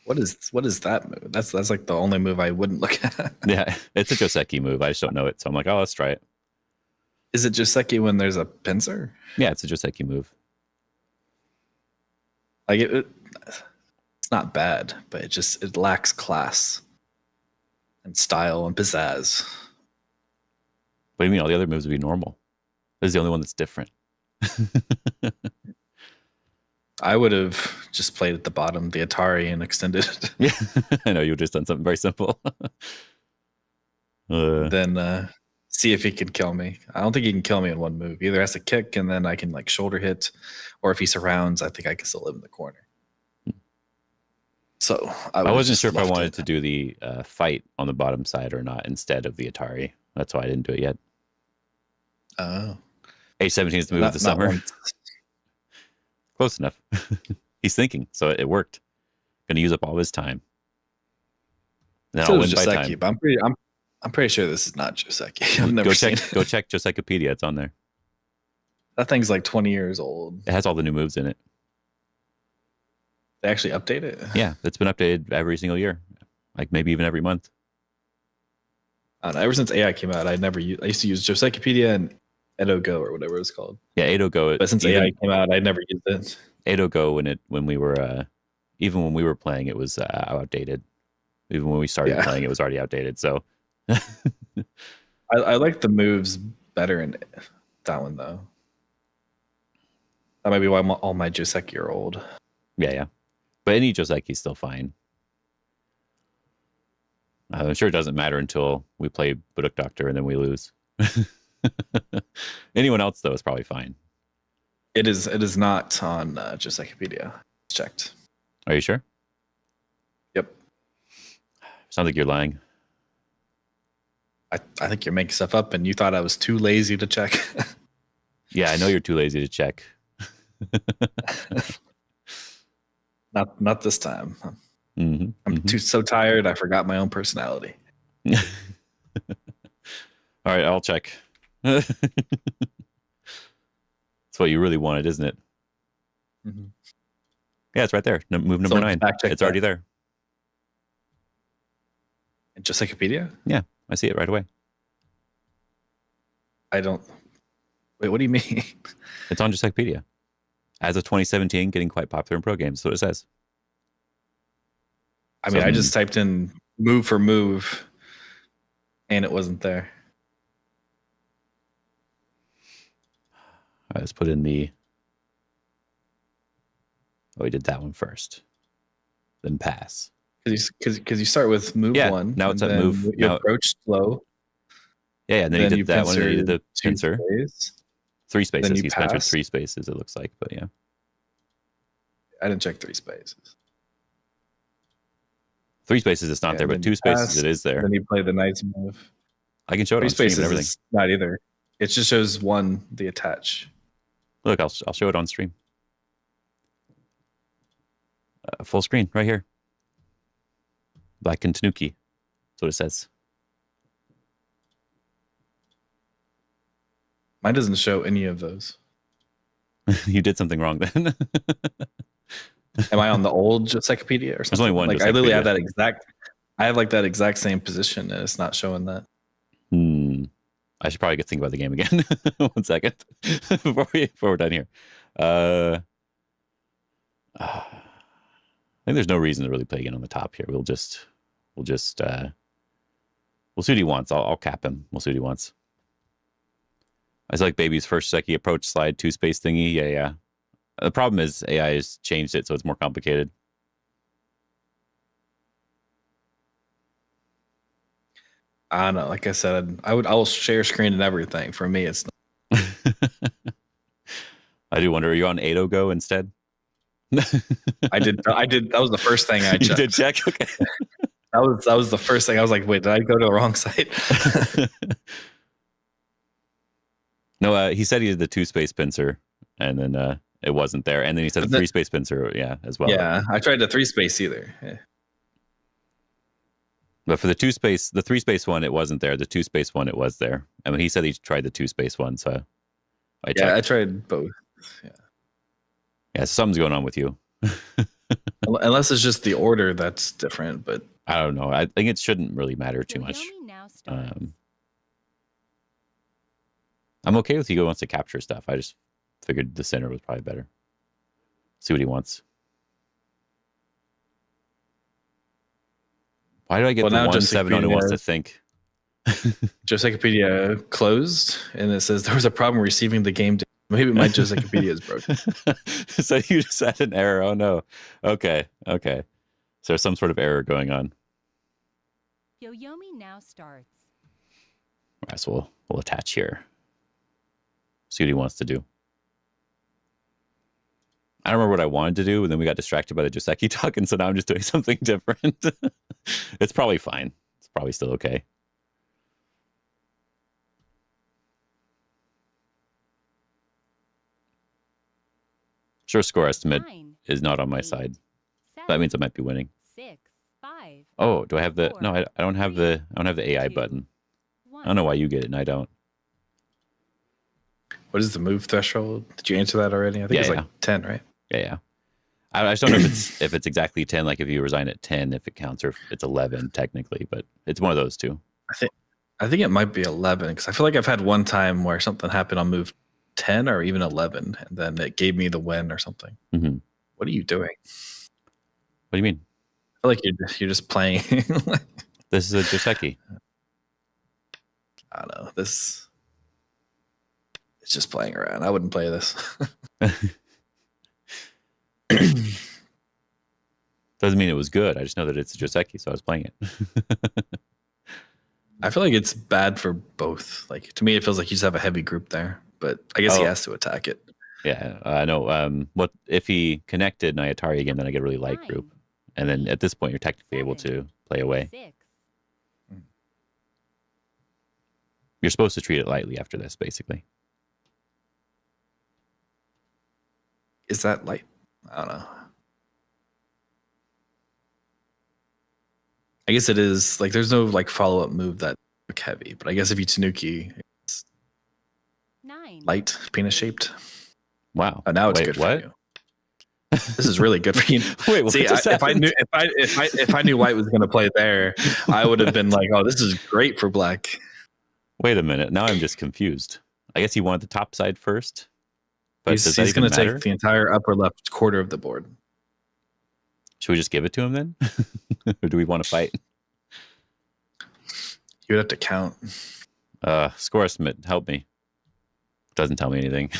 What is that move? That's like the only move I wouldn't look at. Yeah, it's a Joseki move. I just don't know it, so I'm like, oh, let's try it. Is it Joseki when there's a pincer? Yeah, it's a Joseki move. Like it's not bad, but it lacks class and style and pizzazz. What do you mean? All the other moves would be normal. This is the only one that's different. I would have just played at the bottom, the Atari, and extended it. Yeah, I know you would have just done something very simple. Then see if he can kill me. I don't think he can kill me in one move. Either has to kick, and then I can like shoulder hit, or if he surrounds, I think I can still live in the corner. So I wasn't sure if I wanted to do the fight on the bottom side or not instead of the Atari. That's why I didn't do it yet. Oh, H17 is the move of the summer. Close enough. He's thinking, so it worked. Going to use up all his time. Then I'll win by time. But I'm pretty sure this is not Joseki. I've never seen it. Go check Josekipedia. It's on there. That thing's like 20 years old. It has all the new moves in it. They actually update it? Yeah, it's been updated every single year. Like maybe even every month. I don't know, ever since AI came out, I used to use Josekipedia and Edo Go or whatever it's called. Yeah, Edo Go. But since AI came out, I never used it. Edo Go when we were even when we were playing, it was outdated. Even when we started playing, it was already outdated. So I like the moves better in that one though. That might be why all my Joseki are old. Yeah. But any Joseki is still fine. I'm sure it doesn't matter until we play Baduk Doctor and then we lose. Anyone else though is probably fine. It is not on Josekipedia. It's checked. Are you sure? Yep. Sounds like you're lying. I think you're making stuff up, and you thought I was too lazy to check. Yeah, I know you're too lazy to check. Not this time. I'm so tired. I forgot my own personality. All right, I'll check. That's what you really wanted, isn't it? Mm-hmm. Yeah, it's right there. Move number 9. It's already there. In Josekipedia? Yeah, I see it right away. I don't. Wait, what do you mean? It's on Josekipedia. As of 2017, getting quite popular in pro games. That's what it says. I mean, I just typed in move for move, and it wasn't there. All right, let's put in the... Oh, we did that one first. Then pass. Because you start with move 1. Now it's at move. You approach slow. Yeah, and then you did that one, and then you did the pincer. 3 spaces. He's pincered 3 spaces, it looks like, but yeah. I didn't check 3 spaces. 3 spaces it's not there, but 2 spaces it is there. Then you play the knight's move. I can show it on stream and everything. It's not either. It just shows 1, the attach. Look, I'll show it on stream. Full screen, right here. Black and Tanuki. That's what it says. Mine doesn't show any of those. You did something wrong then. Am I on the old Josekipedia or something? There's only one. Like I literally have that exact. I have like that exact same position, and it's not showing that. I should probably think about the game again. 1 second before we're done here. I think there's no reason to really play again on the top here. We'll see what he wants. I'll cap him. We'll see what he wants. I like Baby's first Seki approach slide 2 space thingy. Yeah. The problem is AI has changed it, so it's more complicated. I don't know. Like I said, I will share screen and everything. For me, it's not. I do wonder, are you on Edo Go instead? I did. That was the first thing I checked. You did check? Okay. That was the first thing. I was like, wait, did I go to the wrong site? No, he said he did the 2 space pincer, and then it wasn't there. And then he said the 3 space pincer, as well. Yeah, I tried the 3 space either. Yeah. But for the 2 space, the 3 space one, it wasn't there. The 2 space one, it was there. I mean, he said he tried the 2 space one, so I checked. Yeah, I tried both. Yeah, something's going on with you. Unless it's just the order that's different, but I don't know. I think it shouldn't really matter too much. I'm okay with Hugo wants to capture stuff. I just figured the center was probably better. See what he wants. Why do I get the 1-7 on who wants to think? Josekipedia closed, and it says there was a problem receiving the game. Maybe my Josekipedia is broken. So you just had an error. Oh no. Okay. So there's some sort of error going on. Yoyomi now starts. All right, so we'll attach here. See what he wants to do. I don't remember what I wanted to do, and then we got distracted by the Joseki talk, and so now I'm just doing something different. It's probably fine. It's probably still okay. Sure, score estimate is not on my side. That means I might be winning. 6, 5. Oh, do I have the? No, I don't have the. I don't have the AI button. I don't know why you get it and I don't. What is the move threshold? Did you answer that already? I think it's like 10, right? Yeah. I just don't know if it's exactly 10. Like if you resign at 10, if it counts, or if it's 11 technically. But it's one of those two. I think it might be 11 because I feel like I've had one time where something happened on move 10 or even 11, and then it gave me the win or something. Mm-hmm. What are you doing? What do you mean? I feel like you're just playing. This is a Joseki. I don't know. This it's just playing around. I wouldn't play this. Doesn't mean it was good. I just know that it's a Joseki, so I was playing it. I feel like it's bad for both. Like to me, it feels like you just have a heavy group there, but I guess he has to attack it. Yeah, I know. What if he connected Nayatari again? Then I get a really light group, and then at this point, you're technically able to play away. 6. You're supposed to treat it lightly after this, basically. Is that light? I don't know. I guess it is. Like, there's no like follow up move that look heavy, but I guess if you Tanuki, it's 9. light, penis shaped. Wow. Oh, now it's Wait, good what? for you. This is really good for you. Wait, what See, just if I happened? knew if I knew White was going to play there, I would have been like, "Oh, this is great for Black." Wait a minute. Now I'm just confused. I guess he wanted the top side first. But does that He's even going to matter? take the entire upper left quarter of the board. Should we just give it to him then? Or do we want to fight? You would have to count. Score estimate, help me. Doesn't tell me anything.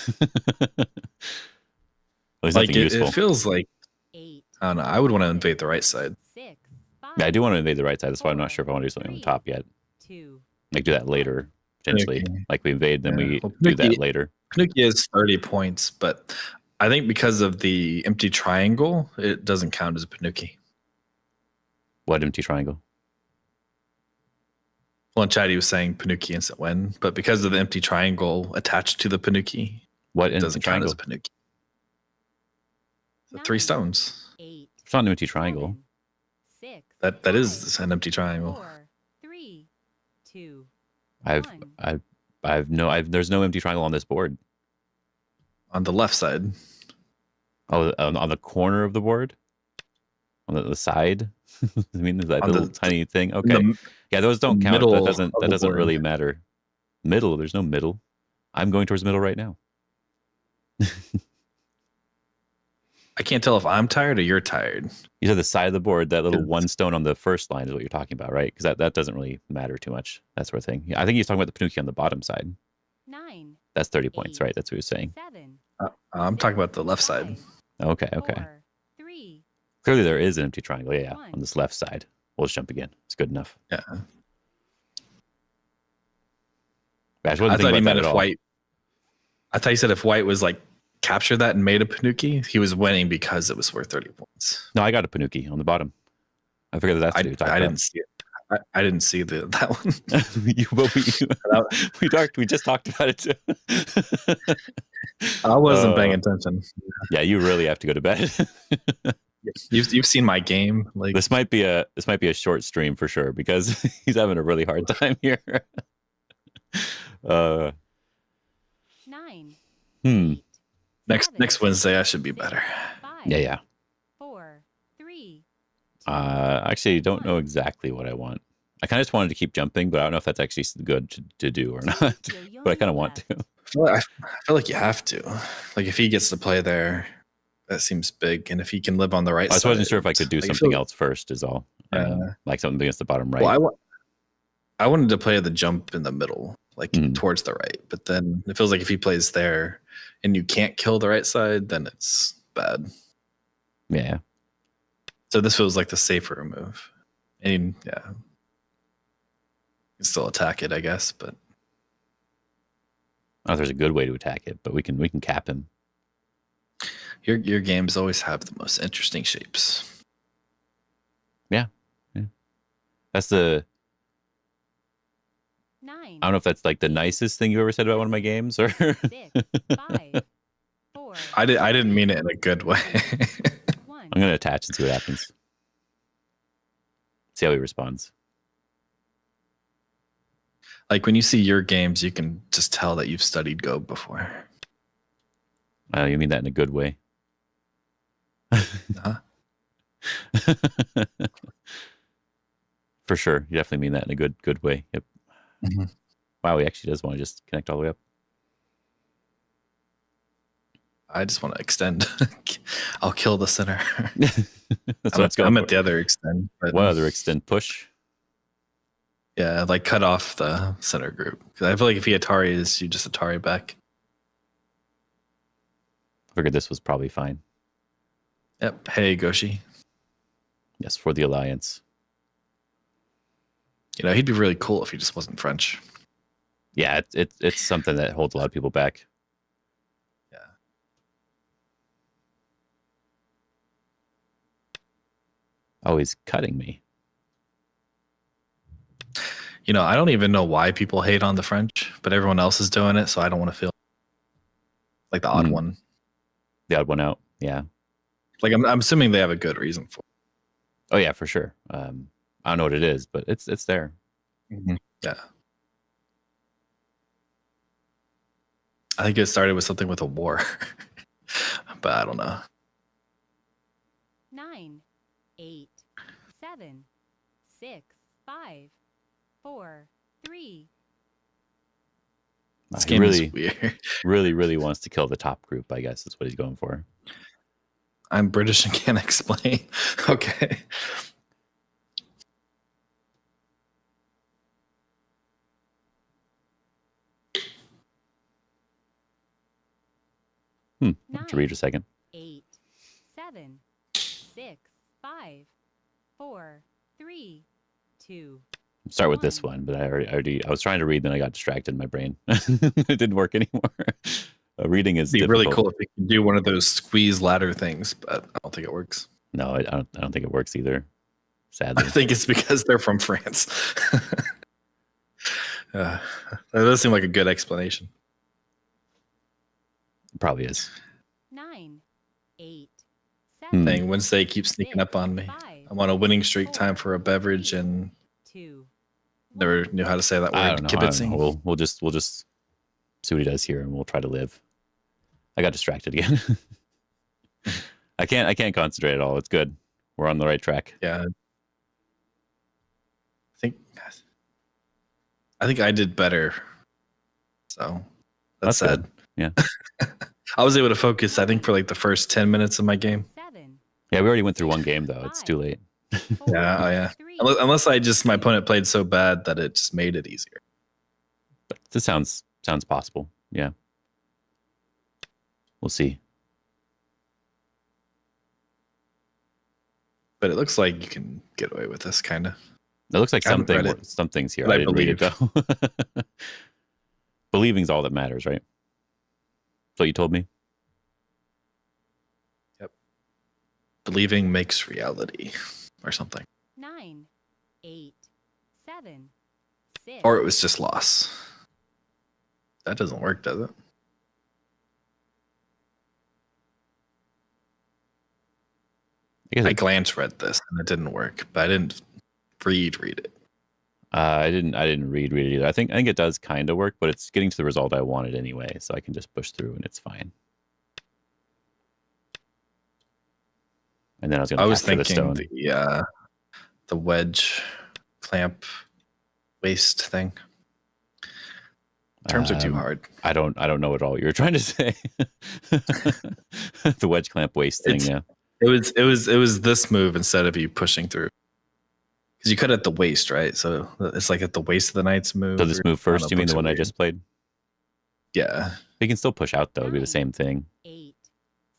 Well, Like nothing useful. it feels like 8. I don't know. I would want to invade the right side. 6. 5. Yeah, I do want to invade the right side. That's why I'm not sure if I want to do something on the top yet. 2. Like do that later, potentially. Okay. Like we invade, then Yeah. we Well, do that Panuki- later. Panuki is 30 points, but I think because of the empty triangle, it doesn't count as a Panuki. What empty triangle? Well, in chat, he was saying Panuki instant win, but because of the empty triangle attached to the Panuki, What it empty doesn't count triangle? as a Panuki. The 3 stones. 8. It's not an empty triangle. 6. That is an empty triangle. 4. 3. 2. There's no empty triangle on this board. On the left side. Oh, on the corner of the board? On the side? I mean, is that On little the- tiny thing? In Okay. the Yeah, those don't count. middle That of the doesn't board. really matter. Middle, there's no middle. I'm going towards middle right now. I can't tell if I'm tired or you're tired. You said the side of the board, that little Yes. one stone on the first line is what you're talking about, right? Because that doesn't really matter too much, that sort of thing. Yeah, I think he's talking about the Panuki on the bottom side. 9. That's 30 points, 8. right? That's what he was saying. 7. I'm talking about the left side. 5, Okay. 4, 3. Clearly there is an empty triangle, yeah, on 1. this left side. We'll just jump again. It's good enough. Yeah. I just I wasn't thought he thinking about meant that if at all. White. I thought he said if White was like captured that and made a Panuki, he was winning because it was worth 30 points. No, I got a Panuki on the bottom. I figured that's I what you were talking didn't see it. I didn't see that one. We just talked about it too. I wasn't paying attention. Yeah, you really have to go to bed. You've seen my game. Like This might be a short stream for sure because he's having a really hard time here. 9. Hmm. 8, next 7, Wednesday, I should be better. 5, Yeah. 4, 3. Actually, don't know exactly what I want. I kind of just wanted to keep jumping, but I don't know if that's actually good to do or not. But I kind of want to. I feel like you have to. Like if he gets to play there, that seems big. And if he can live on the right I just side, wasn't sure if I could do like, something else first. Is all. Yeah. Like something against the bottom right. Well, I wanted to play the jump in the middle, like Mhm. towards the right. But then it feels like if he plays there and you can't kill the right side, then it's bad. Yeah. So this feels like the safer move. And yeah, you can still attack it, I guess. But I don't know if there's a good way to attack it, but we can cap him. your games always have the most interesting shapes. That's the. 9. I don't know if that's like the nicest thing you ever said about one of my games, or. 6, 5, 4. I didn't mean it in a good way. 1. I'm gonna attach and see what happens. See how he responds. Like when you see your games, you can just tell that you've studied Go before. You mean that in a good way? Huh? For sure, you definitely mean that in a good way. Yep. Mhm. Wow, he actually does want to just connect all the way up. I just want to extend. I'll kill the center. That's what it's going I'm for. at the other extend. But What other extend push? yeah, like cut off the center group. Because I feel like if he Ataris, you just Atari back. Figured this was probably fine. Yep. Hey, Goshi. Yes, for the alliance. You know, he'd be really cool if he just wasn't French. Yeah, it's something that holds a lot of people back. Yeah. Oh, he's cutting me. You know, I don't even know why people hate on the French, but everyone else is doing it, so I don't want to feel like the odd one. The odd one out. Yeah. Like I'm assuming they have a good reason for it. Oh yeah, for sure. I don't know what it is, but it's there. Mm-hmm. Yeah. I think it started with something with a war, but I don't know. 9, 8, 7, 6, 5, 4, 3. This He game really, is weird. really wants to kill the top group, I guess is what he's going for. I'm British and can't explain. Okay. I have to read a second. 8, 7, 6, 5, 4, 3, 2. Start with this one, but I was trying to read, then I got distracted in my brain. It didn't work anymore. Reading is It'd be difficult. really cool if you could do one of those squeeze ladder things, but I don't think it works. No, I don't think it works either. Sadly. I think it's because they're from France. That does seem like a good explanation. It probably is. 9, 8, 7. Thing Wednesday keeps sneaking up on me. 5, I'm on a winning streak. Time for a beverage, and 2. never knew how to say that I word. don't know. Kibitzing. We'll just see what he does here, and we'll try to live. I got distracted again. I can't concentrate at all. It's good. We're on the right track. Yeah. I think I did better. So that's sad. Good. Yeah. I was able to focus, I think, for like the first 10 minutes of my game. 7. Yeah, we already went through one game though. It's too late. 4, Yeah. 3, Unless my opponent played so bad that it just made it easier. But this sounds possible. Yeah. We'll see. But it looks like you can get away with this kind of. It looks like I haven't read it, some things here. but I I didn't read it believe. though. Believing's all that matters, right? That's what you told me. Yep. Believing makes reality or something. 9, 8, 7, 6. Or it was just loss. That doesn't work, does it? I glance read this and it didn't work, but I didn't read it. I didn't read it either. I think it does kind of work, but it's getting to the result I wanted anyway, so I can just push through and it's fine. And then I was thinking the wedge clamp waist thing. Terms are too hard. I don't know at all what you're trying to say. The wedge clamp waist thing, yeah. It was this move instead of you pushing through. Because you cut at the waist, right? So it's like at the waist of the knight's move. So this move first, you mean the one I just played? Yeah. You can still push out though, it'd be the same thing. 8,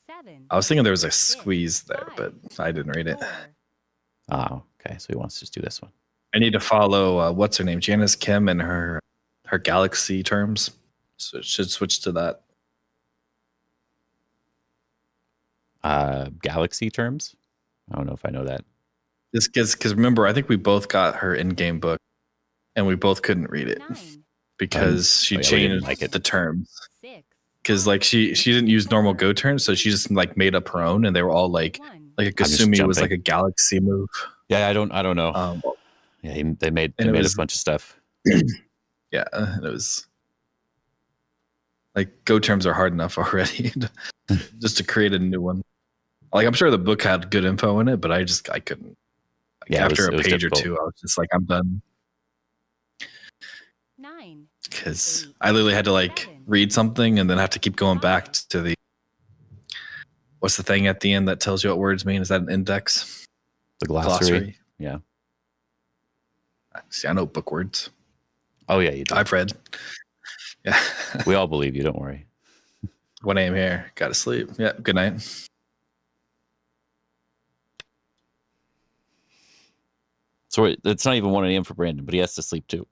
7. I was thinking there was a squeeze there, but I didn't read it. 4. Oh, okay. So he wants to just do this one. I need to follow what's her name? Janice Kim and her galaxy terms. So it should switch to that. Galaxy terms? I don't know if I know that. Just because remember, I think we both got her in-game book, and we both couldn't read it 9, because she we didn't changed like it. the terms. 6. Because like she didn't use normal go turns, so she just like made up her own, and they were all like 1. a just Kasumi was jumping. like a galaxy move. Yeah, I don't know. Yeah, they made and it a was- bunch of stuff. Yeah, and it was like go terms are hard enough already, just to create a new one. Like I'm sure the book had good info in it, but I couldn't. Like, Yeah, after it a was page or difficult. two, I was just like, I'm done. because I literally had to like read something and then have to keep going back to the what's the thing at the end that tells you what words mean? Is that an index? The glossary. Yeah. See, I know book words. Oh yeah, you do. I've read. Yeah. We all believe you. Don't worry. 1 a.m. here. Got to sleep. Yeah. Good night. So it's not even 1 a.m. for Brandon, but he has to sleep too.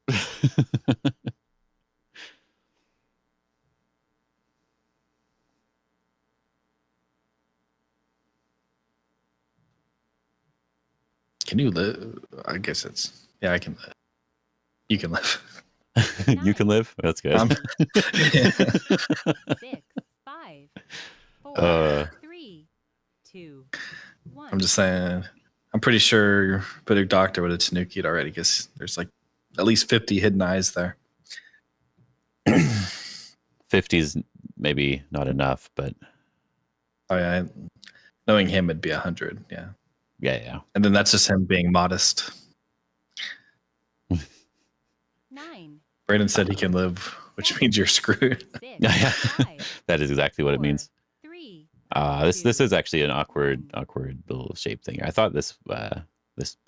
Can you live? I guess it's, yeah, I can live. You can live. You can live? That's good. 6, 5, 4, 3, 2, 1. I'm just saying, I'm pretty sure Baduk Doctor would have Tanuki'd already because there's like at least 50 hidden eyes there. 50's maybe not enough, but Oh yeah, knowing him, it'd be 100. Yeah. yeah. And then that's just him being modest. 9. Brandon said he can live, which means you're screwed. 6, Yeah. 5, That is exactly what it 4, means. 3, This is actually an awkward little shape thing. I thought this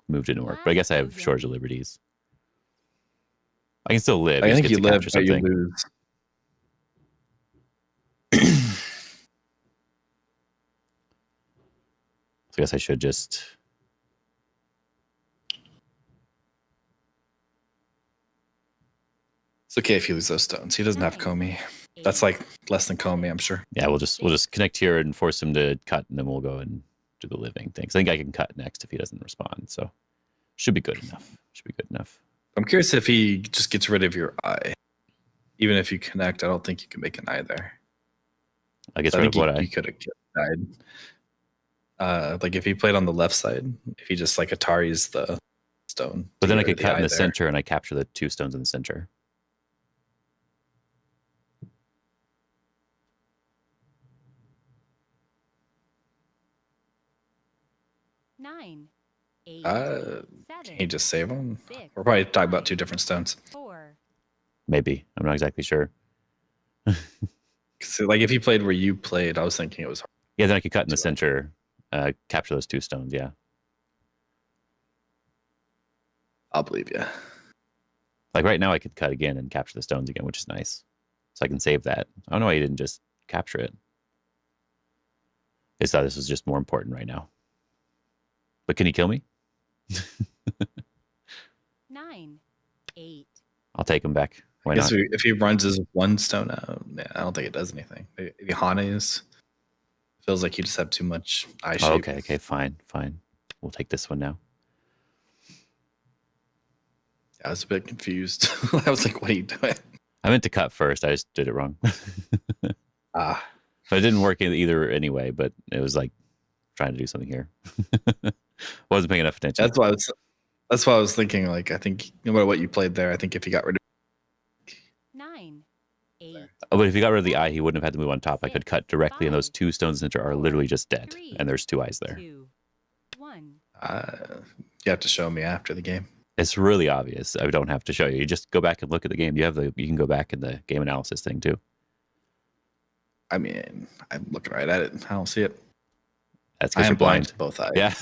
move didn't work, but I guess I have shorter liberties. I can still live. I just think get you to live, capture but you something. lose. So I guess I should just. It's okay if you lose those stones. He doesn't have Comey. That's like less than Comey, I'm sure. Yeah, we'll just connect here and force him to cut, and then we'll go and do the living thing. 'Cause I think I can cut next if he doesn't respond. So should be good enough. I'm curious if he just gets rid of your eye. Even if you connect, I don't think you can make an eye there. I guess I rid think of what you could have died. Like if he played on the left side, if he just like Atari's the stone. But then I could cut in the center and I capture the 2 stones in the center. Nine, 8, Can 7, you just save them? 6, We're probably talking about 2 different stones. 4. Maybe. I'm not exactly sure. So like if he played where you played, I was thinking it was hard. Yeah, then I could cut in the center, capture those 2 stones, yeah. I'll believe you. Like right now I could cut again and capture the stones again, which is nice. So I can save that. I don't know why you didn't just capture it. I thought this was just more important right now. But can he kill me? 9, 8. I'll take him back. Why I guess not? if he runs his 1 stone out, yeah, I don't think it does anything. Maybe Hane's feels like you just have too much eye shape. Oh, okay, fine. We'll take this one now. I was a bit confused. I was like, what are you doing? I meant to cut first. I just did it wrong. Ah. But it didn't work either anyway, but it was like trying to do something here. Wasn't paying enough attention. That's why I was thinking, like, I think no matter what you played there, I think if you got rid of 9, 8. Oh, but if he got rid of the eye, he wouldn't have had to move on top. I could cut directly, and those 2 stones in the center are literally just dead. And there's 2 eyes there. 2, 1. you have to show me after the game. It's really obvious. I don't have to show you. You just go back and look at the game. You can go back in the game analysis thing too. I mean, I'm looking right at it. I don't see it. That's I because am you're blind to both eyes. Yeah.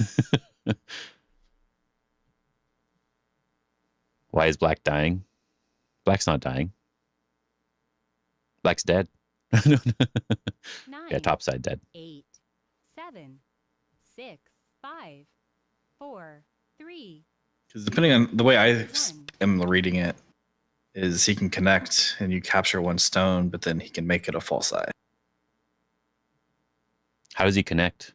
Why is Black dying? Black's not dying. Black's dead. 9, Yeah, topside dead. 8, 7, 6, 5, 4, 3. Because depending on the way I 1. am reading it, is he can connect and you capture 1 stone, but then he can make it a false eye. How does he connect?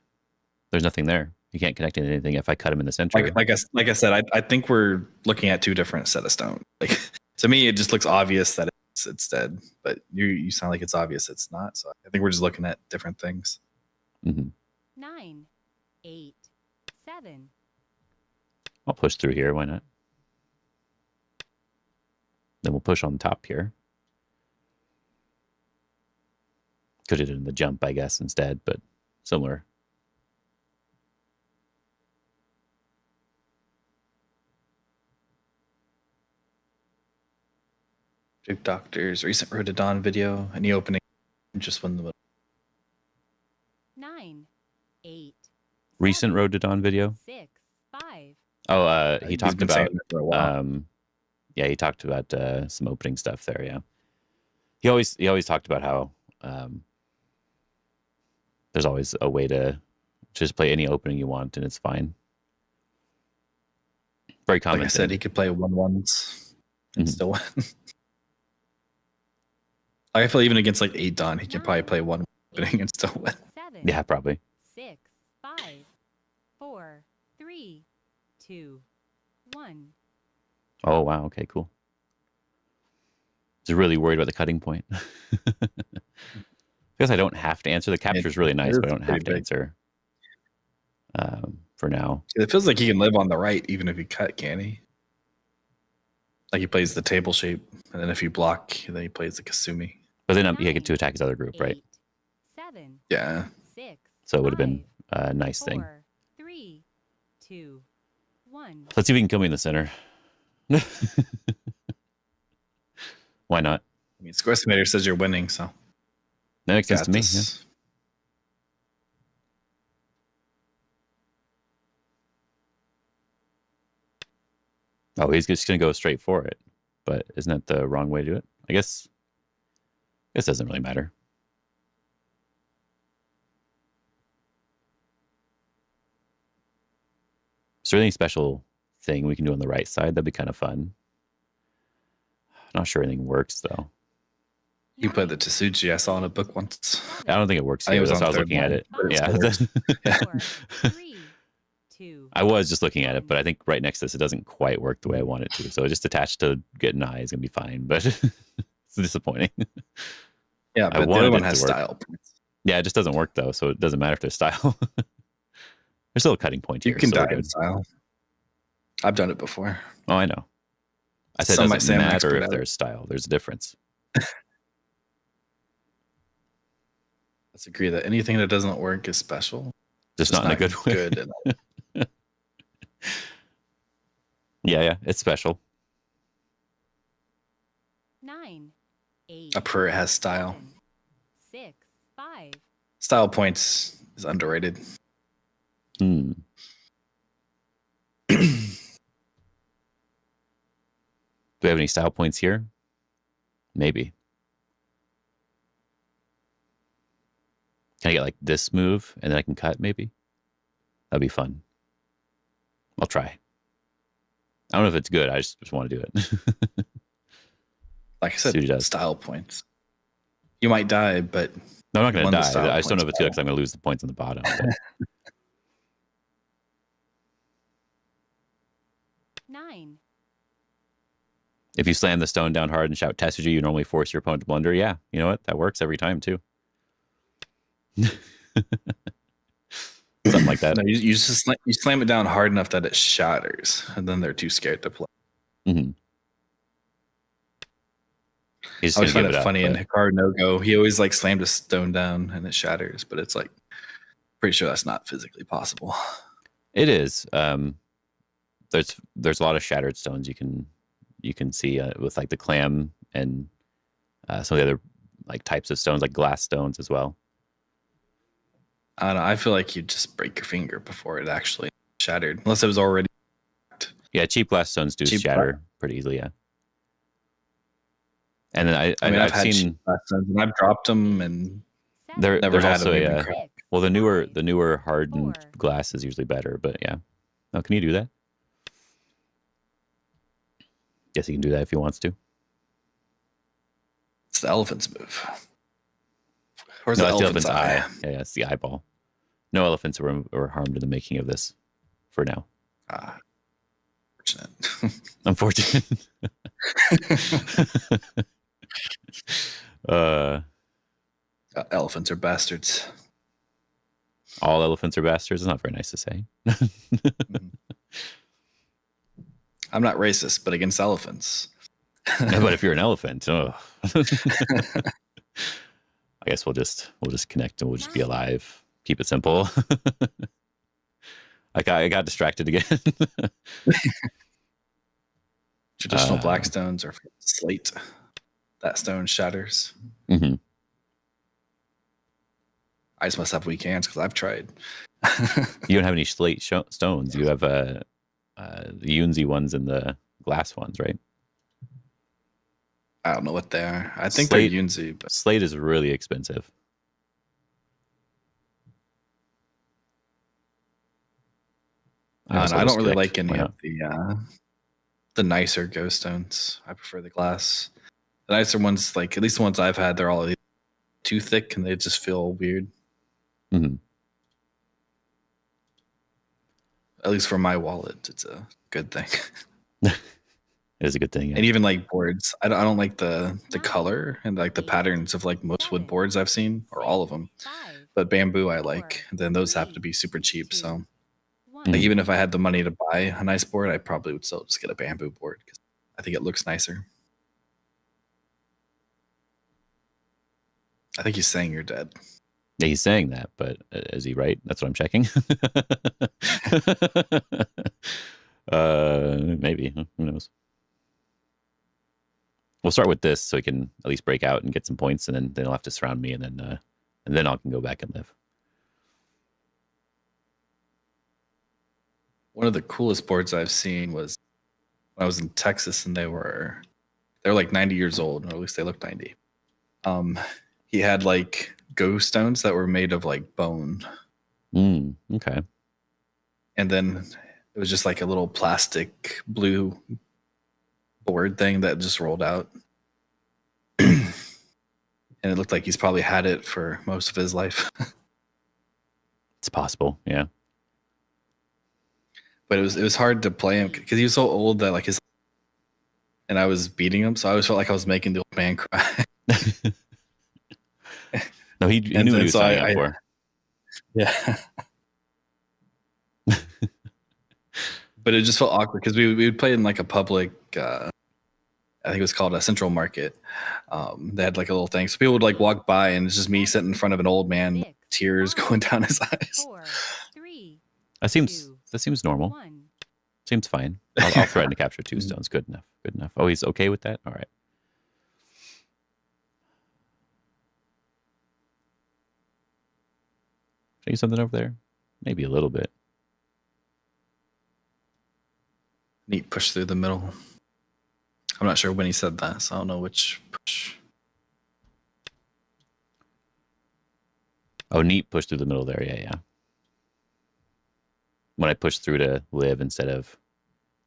There's nothing there. He can't connect to anything if I cut him in the center. Like I said, I think we're looking at 2 different set of stones. Like to me, it just looks obvious that it's dead, but you sound like it's obvious it's not. So I think we're just looking at different things. Mm-hmm. 9, 8, 7. I'll push through here. Why not? Then we'll push on top here. Could have done the jump, I guess, instead, but similar. Duke Doctor's recent Road to Dawn video. Any opening, just win the 9, 8, Recent 7, Road to Dawn video. 6, 5. Oh, he He's talked been about. saying that for a while. Yeah, he talked about some opening stuff there. Yeah, he always talked about how there's always a way to just play any opening you want and it's fine. Very common. Like I said, he could play 1/1s and still win. I feel even against like 8 Dawn, he can probably play 1 opening and still win. 7, Yeah, probably. 6, 5, 4, 3, 2, 1. Oh wow. Okay, cool. Just really worried about the cutting point. I guess I don't have to answer. The capture is really nice, but I don't have to answer for now. It feels like he can live on the right even if he cut, can he? Like he plays the table shape, and then if you block, then he plays the Kasumi. But then he get to attack his other group, right? 7, Yeah. 6, So it would have been 5, a nice 4, thing. 3, 2, 1. Let's see if we can kill me in the center. Why not? I mean, Score Estimator says you're winning, so That makes sense got to me. this. Yeah. Oh, he's just going to go straight for it. But isn't that the wrong way to do it? I guess it doesn't really matter. Is there any special thing we can do on the right side? That'd be kind of fun. Not sure anything works, though. You played the Tsuji I saw in a book once. I don't think it works I here. was That's why I on was looking at it. third Yeah. line. 4, 3, 2. I was just looking at it, but I think right next to this, it doesn't quite work the way I want it to. So just attached to get an eye is going to be fine, but it's disappointing. Yeah, I but the wanted other one it has to work. style points. Yeah, it just doesn't work, though, so it doesn't matter if there's style. There's still a cutting point here. You can so we're die in good. style. I've done it before. Oh, I know. I said it Some might doesn't say I'm an matter expert if at it. there's style. There's a difference. Let's agree that anything that doesn't work is special. Just not in a good way. Good. Yeah, it's special. 9, 8. A prayer has style. 7, 6, 5. Style points is underrated. Do we have any style points here? Maybe. Can I get like this move and then I can cut maybe? That'd be fun. I'll try. I don't know if it's good. I just want to do it. Like I said, Suited up. style points. You might die, but No, I'm not going Won to the die. style I just don't know if points it's good because I'm going to lose the points on the bottom. But 9, if you slam the stone down hard and shout Tetsuji, you normally force your opponent to blunder. Yeah, you know what? That works every time too. Something like that. no, you just you slam it down hard enough that it shatters, and then they're too scared to play. Mm-hmm. He's I just always going to find give it it up. funny in Hikaru no Go. He always like slammed a stone down and it shatters, but it's like pretty sure that's not physically possible. It is. There's a lot of shattered stones you can see with like the clam and some of the other like types of stones, like glass stones as well. I don't know. I feel like you'd just break your finger before it actually shattered, unless it was already. Yeah, cheap glass stones do Cheap shatter pretty easily. Yeah. And then I've had seen cheap glass stones, and I've dropped them, and there. Never There's had also them even a crack. well, the newer hardened glass is usually better. But yeah, now can you do that? Guess he can do that if he wants to. it's the elephant's move. Where's No, the that's elephant's eye? Yeah, it's the eyeball. No elephants were harmed in the making of this, for now. Fortunate. Unfortunate. Elephants are bastards. All elephants are bastards. It's not very nice to say. I'm not racist, but against elephants. But if you're an elephant, oh. I guess we'll just connect and we'll just be alive. Keep it simple. I got distracted again. Traditional black stones are slate. that stone shatters. Mm-hmm. I just must have weak hands because I've tried. You don't have any slate stones. You have the Yunzi ones and the glass ones, right? I don't know what they are. I think Slate- they're Yunzi, but Slate is really expensive. I don't really like any Why of the nicer ghost stones. I prefer the glass. The nicer ones, like at least the ones I've had, they're all too thick and they just feel weird. Mm-hmm. At least for my wallet, it's a good thing. It is a good thing. Yeah. And even like boards, I don't like the color and like the patterns of like most wood boards I've seen, or all of them. But bamboo I like. And then those have to be super cheap. So like, even if I had the money to buy a nice board, I probably would still just get a bamboo board because I think it looks nicer. I think he's saying you're dead. Yeah, he's saying that, but is he right? That's what I'm checking. Maybe. Who knows? We'll start with this so he can at least break out and get some points, and then he'll have to surround me, and then I can go back and live. One of the coolest boards I've seen was when I was in Texas, and they were like 90 years old, or at least they looked 90. He had like ghost stones that were made of like bone. Okay. And then it was just like a little plastic blue board thing that just rolled out. And it looked like he's probably had it for most of his life. It's possible, yeah. But it was hard to play him because he was so old that like and I was beating him, so I always felt like I was making the old man cry. No, he knew what he was signing up for. Yeah. But it just felt awkward because we would play in like a public, I think it was called a Central Market. They had like a little thing. So people would like walk by and it's just me sitting in front of an old man, tears going down his eyes. That seems normal. Seems fine. I'll threaten to capture 2 stones. Good enough. Good enough. Oh, he's okay with that? All right. Showing something over there? Maybe a little bit. Neat push through the middle. I'm not sure when he said that, so I don't know which push. Oh, neat push through the middle there. Yeah. When I pushed through to live instead of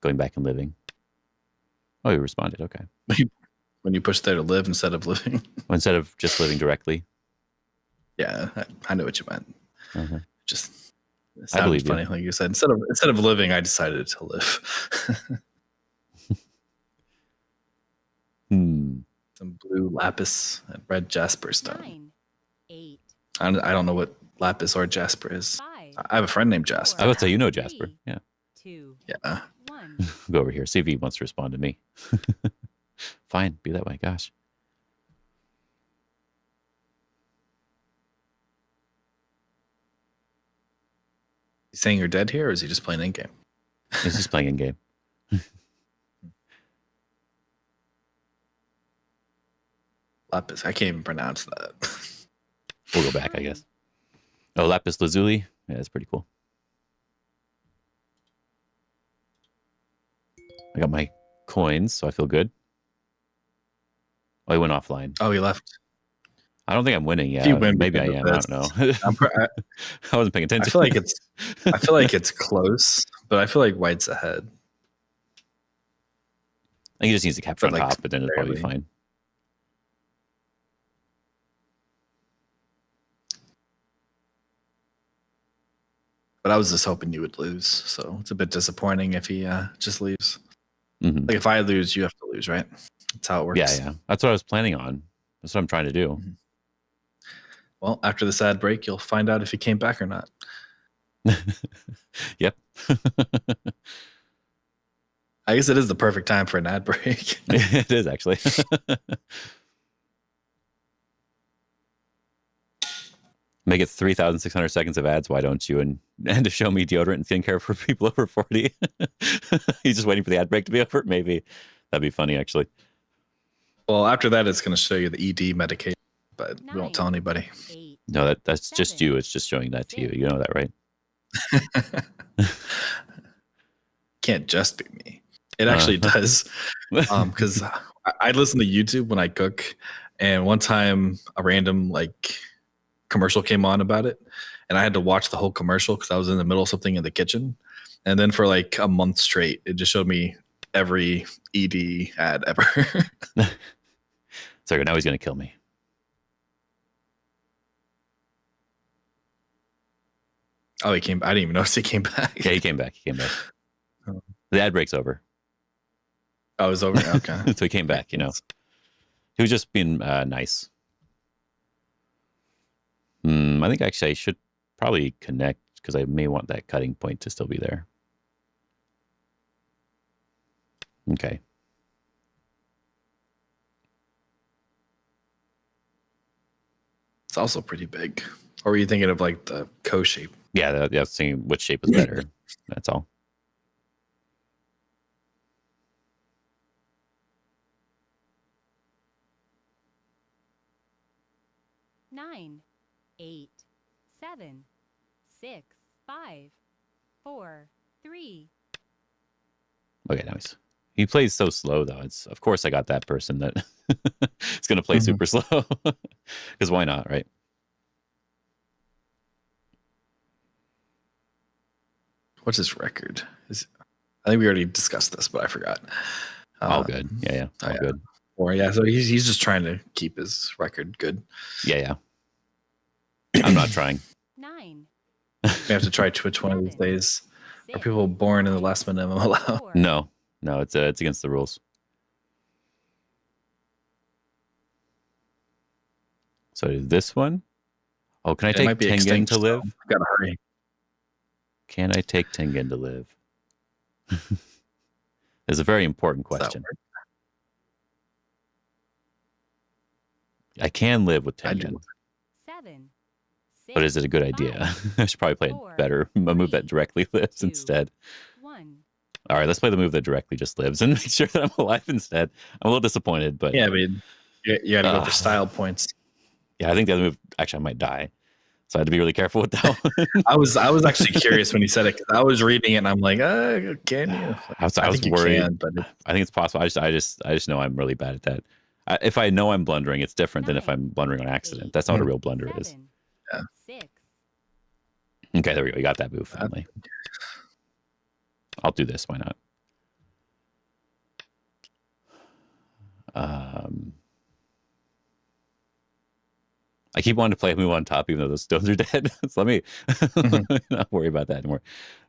going back and living. Oh, he responded. Okay. When you push there to live instead of living. Instead of just living directly. Yeah, I know what you meant. Uh-huh. Just it sounded funny, like you said. Instead of living, I decided to live. Some blue lapis and red jasper stone. 9, 8, I don't know what lapis or jasper is. 5, I have a friend named Jasper. I would say you know Jasper. Yeah. 2, Yeah. 1. Go over here. See if he wants to respond to me. Fine. Be that way. Gosh. He's saying you're dead here, or is he just playing in game? He's just playing in game. Lapis. I can't even pronounce that. We'll go back, I guess. Oh, lapis lazuli. Yeah, that's pretty cool. I got my coins, so I feel good. Oh, he went offline. Oh, he left. I don't think I'm winning yet. Maybe I am. I don't know. I wasn't paying attention. I feel like it's close, but I feel like white's ahead. I think he just needs to capture on like, top, but then it'll probably be fine. But I was just hoping you would lose, so it's a bit disappointing if he just leaves. Mm-hmm. Like if I lose, you have to lose, right? That's how it works. Yeah. That's what I was planning on. That's what I'm trying to do. Mm-hmm. Well, after the sad break, you'll find out if he came back or not. Yep. I guess it is the perfect time for an ad break. It is actually. Make it 3,600 seconds of ads. Why don't you? And to show me deodorant and skincare for people over 40. He's just waiting for the ad break to be over. Maybe that'd be funny, actually. Well, after that, it's going to show you the ED medication, but we won't tell anybody. 8, No, that's just 7, you. It's just showing that to you. You know that, right? Can't just be me. It actually does. Because I listen to YouTube when I cook, and one time a random like commercial came on about it, and I had to watch the whole commercial because I was in the middle of something in the kitchen, and then for like a month straight, it just showed me every ED ad ever. Sorry, now he's gonna kill me. Oh, he came. I didn't even notice he came back. Yeah, he came back. He came back. Oh. The ad break's over. Oh, it was over. Okay. So he came back. You know, he was just being nice. I think actually I should probably connect because I may want that cutting point to still be there. Okay. It's also pretty big. Or were you thinking of like the co shape? Yeah, that's seeing which shape is better. That's all. nine, 8, 7, 6, 5, 4, 3. Okay, now he plays so slow though. It's of course I got that person that is going to play super slow because why not, right? What's his record? I think we already discussed this, but I forgot. All good. Yeah. All good. Or yeah, so he's just trying to keep his record good. Yeah. I'm not trying. 9. We have to try Twitch one of these days. Are people born in the last minute allowed? No, it's against the rules. So this one. Oh, can I take Tengen to live? Gotta hurry. Can I take Tengen to live? It's a very important question. I can live with Tengen. 7, 6, but is it a good idea? 5, I should probably play it better. A move that directly lives 2, instead. 1. All right, let's play the move that directly just lives and make sure that I'm alive instead. I'm a little disappointed, but yeah, I mean, you got to go for style points. Yeah, I think the other move actually I mimight die, so I had to be really careful with that one. I was actually curious when he said it because I was reading it and I'm like, can you? I was think worried. You can, but I think it's possible. I just know I'm really bad at that. If I know I'm blundering, it's different than if I'm blundering on accident. That's not what a real blunder is. Yeah. 6. Okay, there we go. We got that move finally. I'll do this. Why not? I keep wanting to play a move on top, even though those stones are dead. So let me not worry about that anymore.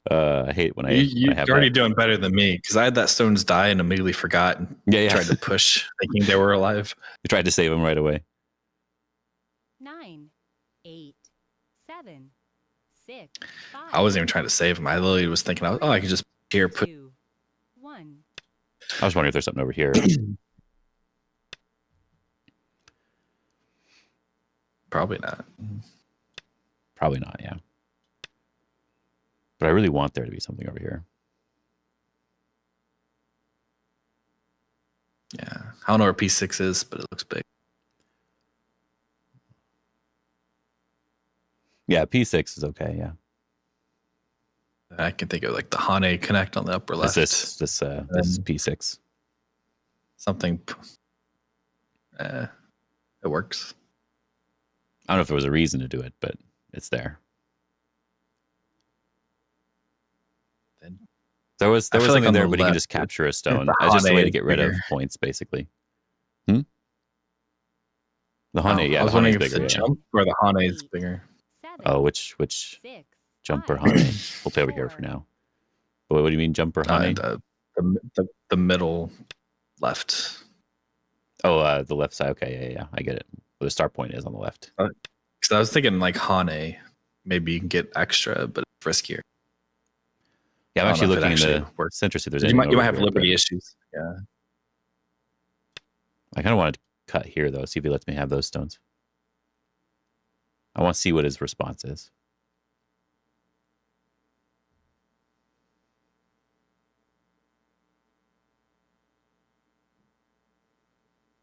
I hate when I you're have already doing better than me because I had that stones die and immediately forgot. And tried to push, thinking they were alive. You tried to save them right away. 9, 8, 7, 6, 5. I wasn't even trying to save them. I literally was thinking, I could just here put. 2, 1. I was wondering if there's something over here. Probably not. Probably not, yeah. But I really want there to be something over here. Yeah. I don't know where P6 is, but it looks big. Yeah, P6 is okay, yeah. I can think of like the Hane Connect on the upper left. This is P6. Something. It works. I don't know if there was a reason to do it, but it's there. There was something like there, but you can just capture a stone. It's just a way to get rid of points, basically. The Hane, yeah. I was wondering if the jump or the Hane is bigger. 7, Oh, which 6, jump or 5, Hane? We'll play over here for now. But what do you mean jump or Hane? The middle left. Oh, the left side. Okay, yeah. I get it. Where the start point is on the left. Because I was thinking like Hane, maybe you can get extra, but it's riskier. Yeah, I'm actually looking into. It's interesting. There's you might have liberty issues. Yeah. I kind of want to cut here though. See if he lets me have those stones. I want to see what his response is.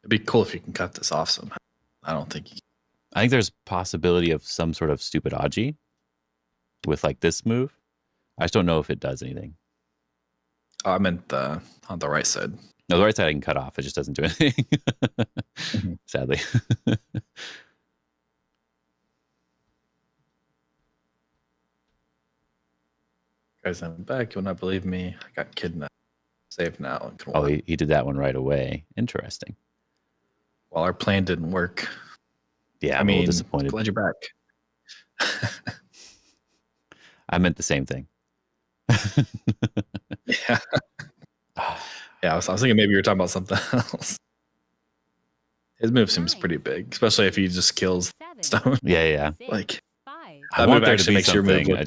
It'd be cool if you can cut this off somehow. I don't think you can. I think there's possibility of some sort of stupid Aji with like this move. I just don't know if it does anything. Oh, I meant on the right side. No, the right side I can cut off. It just doesn't do anything. Sadly. Guys, I'm back. You will not believe me. I got kidnapped. Save now. And Oh, he did that one right away. Interesting. Well, our plan didn't work. Yeah, I'm a little disappointed. Glad you're back. I meant the same thing. Yeah. Yeah, I was thinking maybe you were talking about something else. His move seems pretty big, especially if he just kills stone. Yeah. Like, I want there to be something. I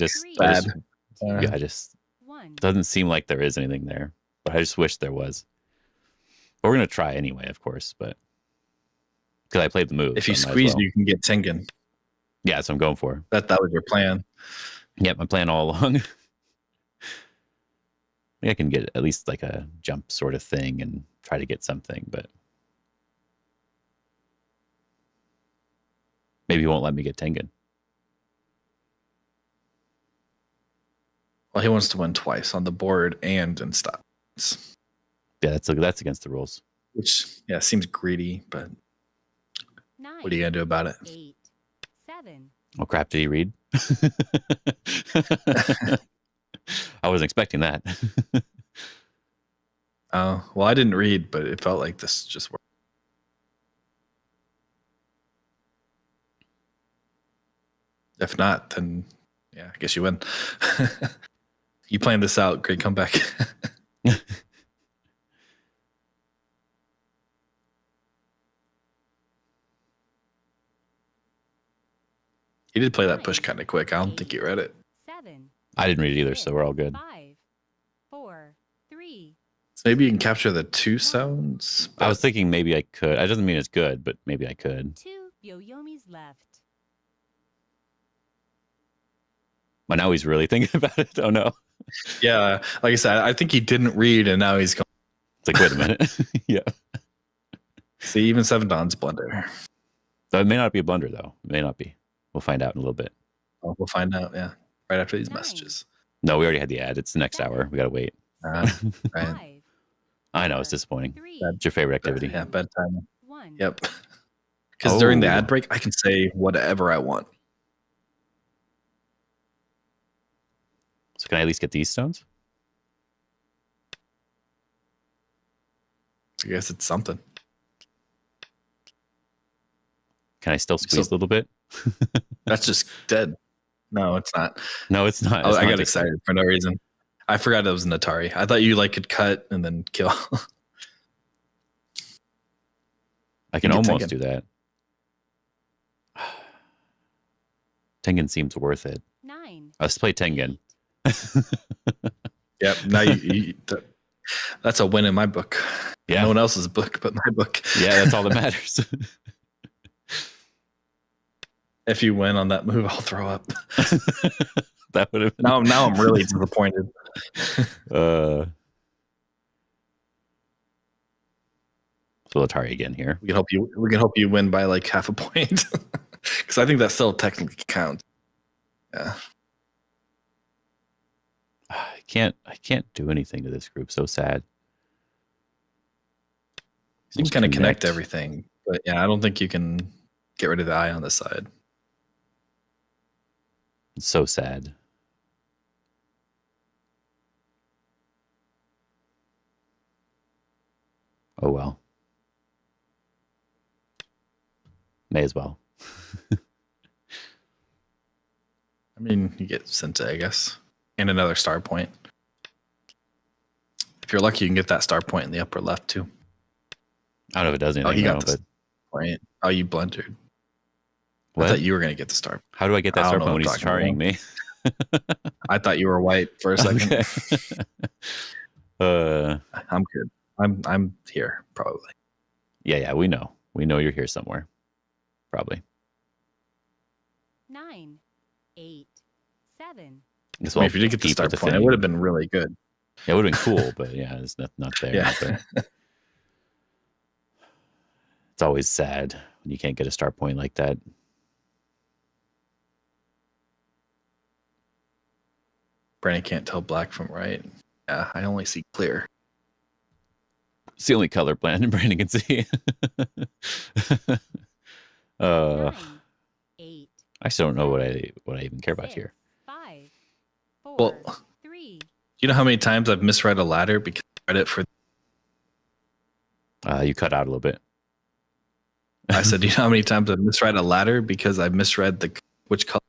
just One. doesn't seem like there is anything there, but I just wish there was. But we're gonna try anyway, of course, but because I played the move. If you squeeze, you can get Tengen. Yeah, that's what I'm going for. That was your plan. Yep, my plan all along. I think I can get at least like a jump sort of thing and try to get something, but maybe he won't let me get Tengen. Well, he wants to win twice on the board and in stops. Yeah, that's against the rules. Which, yeah, seems greedy, but 9, what are you going to do about it? 8, 7. Oh, crap. Did he read? I wasn't expecting that. Oh, well, I didn't read, but it felt like this just worked. If not, then yeah, I guess you win. You planned this out. Great comeback. He did play that push kind of quick. I don't think he read it. 7. I didn't read it either, so we're all good. 5, 4, 3. So maybe you can capture the 2 sounds. I was thinking maybe I could. It doesn't mean it's good, but maybe I could. 2 Yoyomis left. But now he's really thinking about it. Oh no. Yeah, like I said, I think he didn't read, and now he's going. It's like, wait a minute. Yeah. See, even 7 Dawn's blunder. So it may not be a blunder, though. It may not be. We'll find out in a little bit. Oh, we'll find out, yeah. Right after these 9. messages. No, we already had the ad. It's the next hour. We got to wait. Right. 5, I know, it's disappointing. 3, It's your favorite activity. Yeah, bedtime. 1. Yep. Because during the Oh. ad break, I can say whatever I want. So can I at least get these stones? I guess it's something. Can I still squeeze a little bit? That's just dead. No, it's not. No, it's not. I It's not got just- excited for no reason. I forgot it was an Atari. I thought you like could cut and then kill. I can You get almost Tengen. do that. Tengen seems worth it. 9. Let's play Tengen. Yep. Now that's a win in my book. Yeah. No one else's book, but my book. Yeah, that's all that matters. If you win on that move, I'll throw up. That would have been. Now I'm really disappointed. So Atari again here. We can help you win by like half a point. Because I think that still technically counts. Yeah. I can't do anything to this group. So sad. You can Let's kind of connect everything. But yeah, I don't think you can get rid of the eye on this side. It's so sad. Oh well. May as well. I mean, you get Sente, I guess. And another star point. If you're lucky, you can get that star point in the upper left too. I don't know if it does anything. Oh, he got though, the point. Oh, you blundered. What? I thought you were going to get the star. How do I get that I star don't know point when what he's I'm talking charring me? I thought you were white for a second. Okay. I'm good. I'm here probably. Yeah, we know. We know you're here somewhere. Probably. 9, 8, 7. Guess I mean, we'll if you did get the keep star with the point, it thing. would have been really good. It would have been cool, but yeah, it's not there. Yeah. But It's always sad when you can't get a start point like that. Brandon can't tell black from white. Yeah, I only see clear. It's the only color Brandon can see. I 9, 8, actually don't know what I even care about 6, here. 5, 4, Well, 3, you know how many times I've misread a ladder because I read it for. You cut out a little bit. I said, you know how many times I've misread a ladder because I misread which color.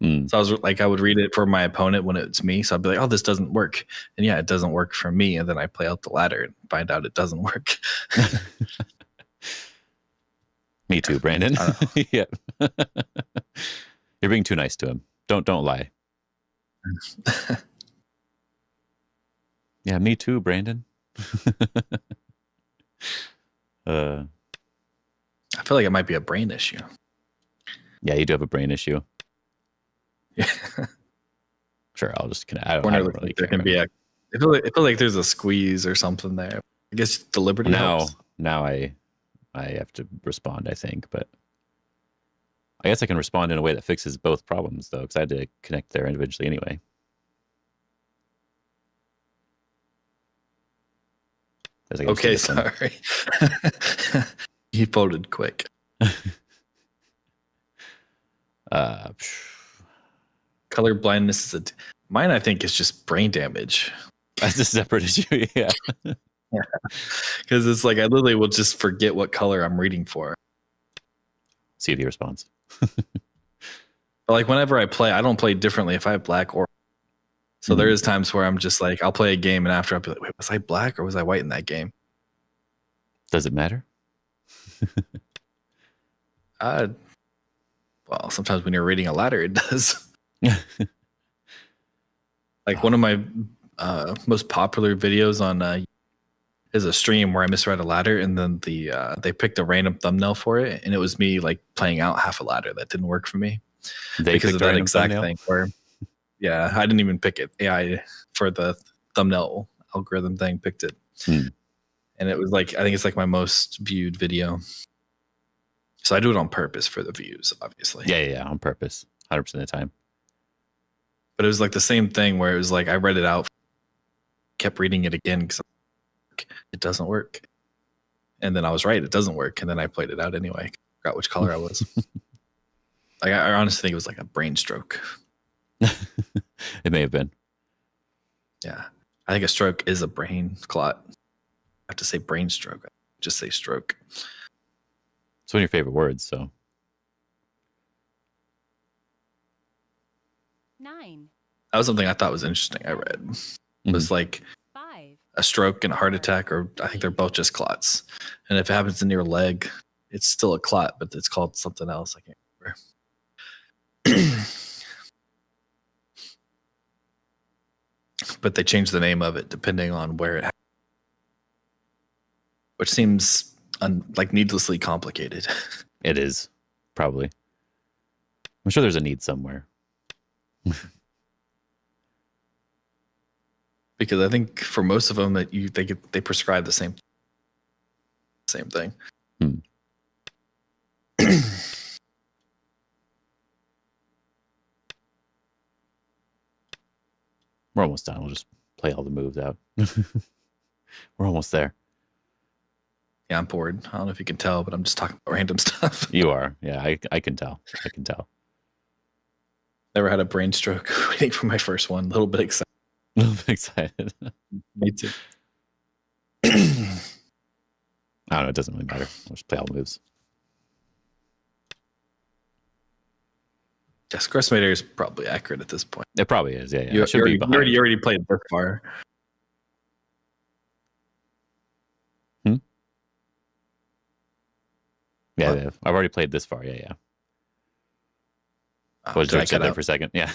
So I was like, I would read it for my opponent when it's me. So I'd be like, oh, this doesn't work. And yeah, it doesn't work for me. And then I play out the ladder and find out it doesn't work. Me too, Brandon. Yeah. You're being too nice to him. Don't lie. Yeah, me too, Brandon. I feel like it might be a brain issue. Yeah, you do have a brain issue. Yeah. Sure, I'll just I don't really there care. can be a. I feel like there's a squeeze or something there. I guess the liberty helps. Now I have to respond, I think, but I guess I can respond in a way that fixes both problems, though, because I had to connect there individually anyway. Okay, sorry. He folded quick. Color blindness is mine. I think is just brain damage. That's a separate issue. Yeah. Because it's like I literally will just forget what color I'm reading for. See the response. But like whenever I play, I don't play differently if I have black or. So there is times where I'm just like, I'll play a game and after I'll be like, wait, was I black or was I white in that game? Does it matter? Well, sometimes when you're reading a ladder, it does. Like one of my most popular videos on is a stream where I misread a ladder and then they picked a random thumbnail for it and it was me like playing out half a ladder that didn't work for me because of that exact thing where yeah, I didn't even pick it. AI for the thumbnail algorithm thing picked it. And it was like, I think it's like my most viewed video. So I do it on purpose for the views, obviously. Yeah, on purpose, 100% of the time. But it was like the same thing where it was like I read it out, kept reading it again because it doesn't work. And then I was right, it doesn't work. And then I played it out anyway. Forgot which color I was. Like I honestly think it was like a brain stroke. It may have been. Yeah. I think a stroke is a brain clot. I have to say brain stroke. Just say stroke. It's one of your favorite words, so. 9, That was something I thought was interesting. I read it was like 5, a stroke and a heart attack, or I think they're both just clots. And if it happens in your leg, it's still a clot, but it's called something else. I can't remember. But they changed the name of it depending on where it happened, which seems like needlessly complicated. It is, probably. I'm sure there's a need somewhere. Because I think for most of them that they prescribe the same thing. We're almost done. We'll just play all the moves out. We're almost there. Yeah, I'm bored. I don't know if you can tell, but I'm just talking about random stuff. You are. Yeah, I can tell. I can tell. Never had a brain stroke waiting for my first one. A little bit excited. A little bit excited. Me too. I don't know. It doesn't really matter. We'll just play all the moves. Yes, Crestmater is probably accurate at this point. It probably is. Yeah. You, It should be behind. you already played this far. Yeah, I've already played this far. Yeah. Was Drake said there for a second? Yeah.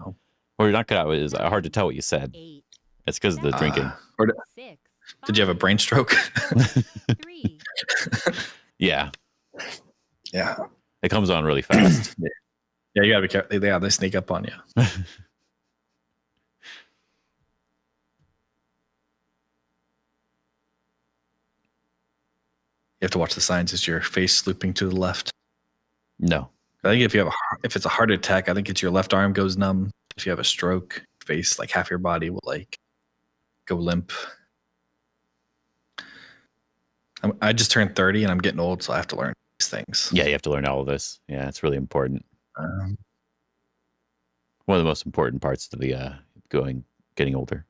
Oh. Or you're not cut out. It is hard to tell what you said. 8, It's because of the drinking. 6, Did you have a brain stroke? 3, Yeah. Yeah. It comes on really fast. Yeah, you gotta be careful. Yeah, they sneak up on you. You have to watch the signs. Is your face looping to the left? No. I think if it's a heart attack, I think it's your left arm goes numb. If you have a stroke, face, like half your body will like go limp. I just turned 30 and I'm getting old, so I have to learn these things. Yeah, you have to learn all of this. Yeah, it's really important. One of the most important parts of the getting older.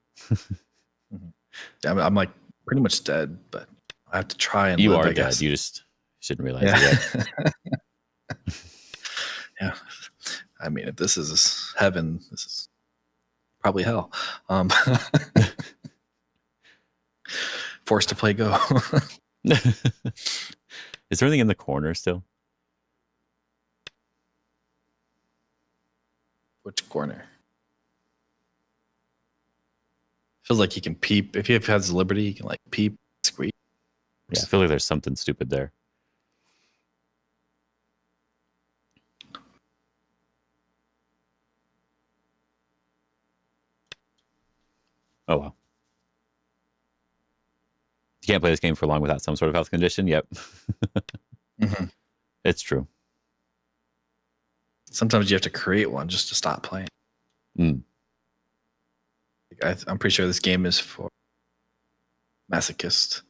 I'm like pretty much dead, but I have to try and you live, are I dead. guess. You just shouldn't realize it yet. Yeah. I mean, if this is heaven, this is probably hell. Forced to play Go. Is there anything in the corner still? Which corner? Feels like you can peep. If you have liberty, you can like peep, squeak. Yeah, I feel like there's something stupid there. Oh, well. You can't play this game for long without some sort of health condition. Yep. It's true. Sometimes you have to create one just to stop playing. I'm pretty sure this game is for masochists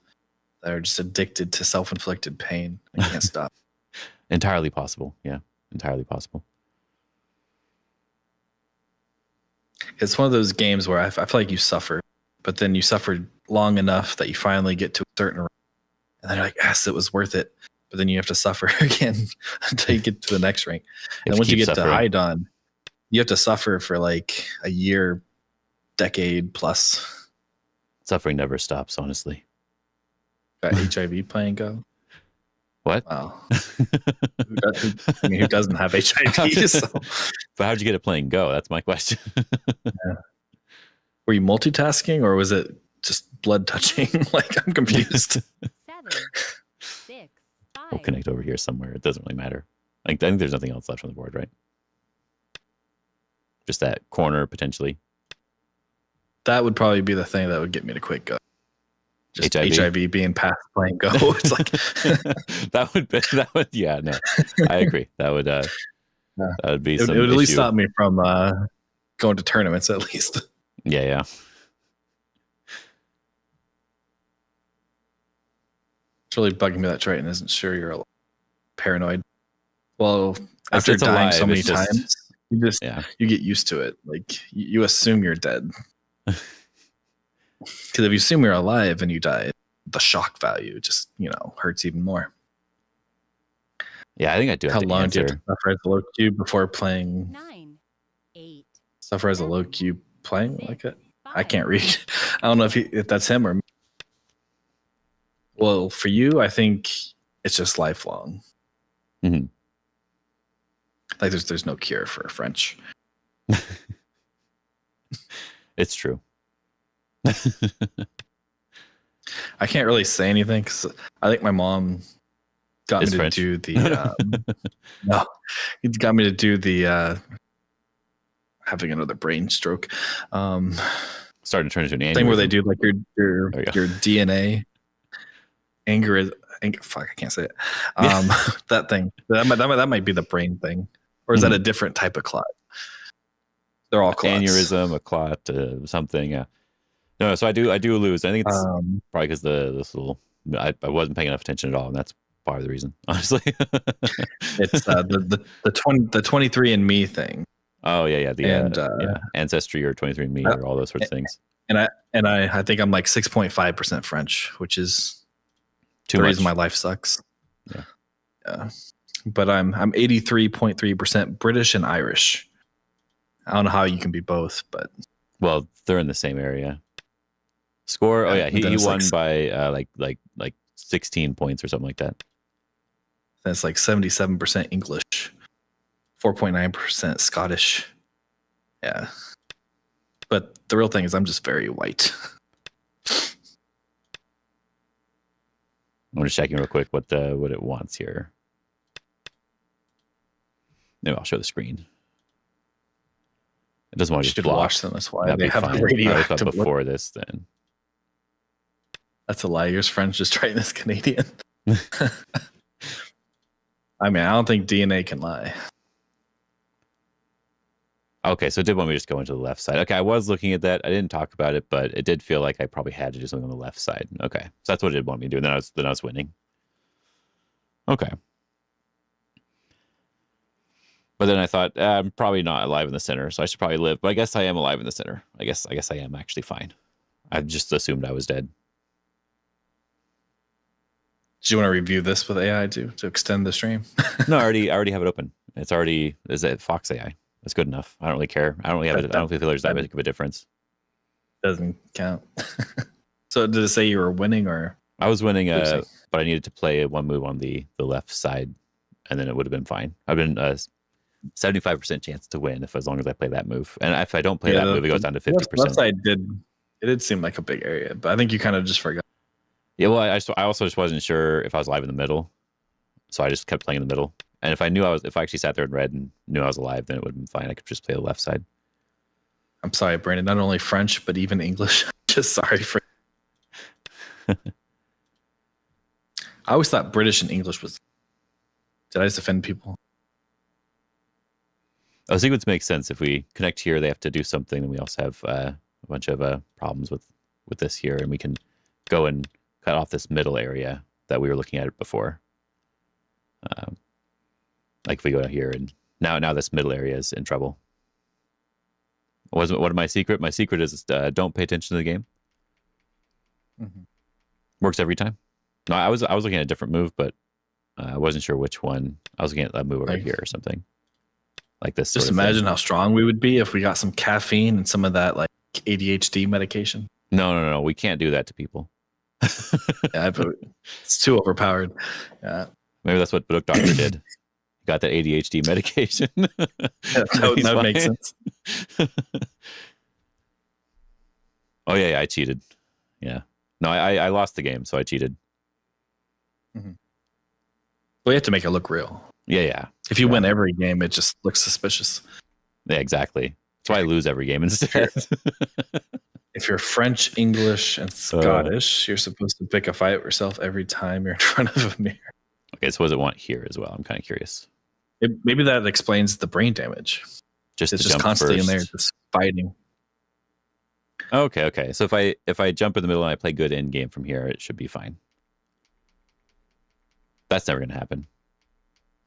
that are just addicted to self-inflicted pain and can't stop. Entirely possible. Yeah, entirely possible. It's one of those games where I feel like you suffer, but then you suffered long enough that you finally get to a certain rank, and then you're like, yes, it was worth it. But then you have to suffer again until you get to the next rank. And once you get to High Dawn, you have to suffer for like a year, decade plus. Suffering never stops, honestly. Got HIV playing Go? What? Wow. Who doesn't have HIV? So. But how'd you get it playing Go? That's my question. Yeah. Were you multitasking or was it just blood touching? Like, I'm confused. 7, 6, 5. We'll connect over here somewhere. It doesn't really matter. I think there's nothing else left on the board, right? Just that corner, potentially. That would probably be the thing that would get me to quit Go. Just HIV being past playing Go. It's like that would yeah, no. I agree. That would be it would at least stop me from going to tournaments at least. Yeah. It's really bugging me that Triton isn't sure you're paranoid. Well, After after dying alive, so many it's just, times, you get used to it. Like you assume you're dead. Because if you assume you're alive and you die, the shock value just hurts even more. Yeah, I think I do. How long do you have to suffer as a low cube before playing? 9, 8. Suffer as a low cube playing like it. I can't read. I don't know if that's him or me. Well, for you, I think it's just lifelong. Mm-hmm. Like there's no cure for French. It's true. I can't really say anything because I think my mom got me to do the no, it got me to do the having another brain stroke. Starting to turn into an thing where they do like your DNA fuck, I can't say it. That thing that might be the brain thing, or is that a different type of clot? They're all clots. Aneurysm, a clot, something. Yeah. No, so I do lose. I think it's probably because this little. I wasn't paying enough attention at all, and that's part of the reason, honestly. It's the 23andMe thing. Oh yeah, Ancestry or 23andMe or all those sorts of things. And I think I'm like 6.5% French, which is the reason my life sucks. Yeah. But I'm 83.3% British and Irish. I don't know how you can be both, but well, they're in the same area. Score. Oh yeah, he won by like 16 points or something like that. That's like 77% English, 4.9% Scottish. Yeah, but the real thing is I'm just very white. I'm just checking real quick what it wants here. Maybe I'll show the screen. It doesn't want to just watch them. That's why they have fine. the radioactive. Before this, then that's a lie. Yours French just trying this Canadian. I mean, I don't think DNA can lie. Okay, so it did want me to just go into the left side. Okay, I was looking at that. I didn't talk about it, but it did feel like I probably had to do something on the left side. Okay, so that's what it did want me to do. And then I was winning. Okay. But then I thought, I'm probably not alive in the center, so I should probably live. But I guess I am alive in the center. I guess I am actually fine. I just assumed I was dead. Do you want to review this with AI to extend the stream? No, I already have it open. It's already, is it Fox AI? That's good enough. I don't really care. I don't really have it. I don't feel there's that big of a difference. Doesn't count. So did it say you were winning or? I was winning, but I needed to play one move on the left side, and then it would have been fine. I've been 75% chance to win as long as I play that move. And if I don't play that move, it goes down to 50%. Left side did seem like a big area, but I think you kind of just forgot. Yeah, well, I also just wasn't sure if I was alive in the middle, so I just kept playing in the middle. And if I actually sat there in red and knew I was alive, then it would have been fine. I could just play the left side. I'm sorry, Brandon. Not only French, but even English. Just sorry for. I always thought British and English was. Did I just offend people? Oh, sequence makes sense. If we connect here, they have to do something, and we also have a bunch of problems with this here, and we can go and cut off this middle area that we were looking at before. Like if we go to here, and now this middle area is in trouble. What is my secret? My secret is don't pay attention to the game. Mm-hmm. Works every time. No, I was looking at a different move, but I wasn't sure which one. I was looking at that move over here or something. Like this. Just imagine how strong we would be if we got some caffeine and some of that like ADHD medication. No. We can't do that to people. Yeah, but it's too overpowered. Yeah. Maybe that's what Baduk Doctor did. Got that ADHD medication. that makes sense. Oh yeah, I cheated. Yeah. No, I lost the game, so I cheated. Mm-hmm. Well, you have to make it look real. Yeah. If you win every game, it just looks suspicious. Yeah, exactly. That's why I lose every game instead. If you're French, English, and Scottish, you're supposed to pick a fight with yourself every time you're in front of a mirror. Okay, so what does it want here as well? I'm kind of curious. Maybe that explains the brain damage. It's just constantly in there, just fighting. Okay. So if I jump in the middle and I play good end game from here, it should be fine. That's never going to happen.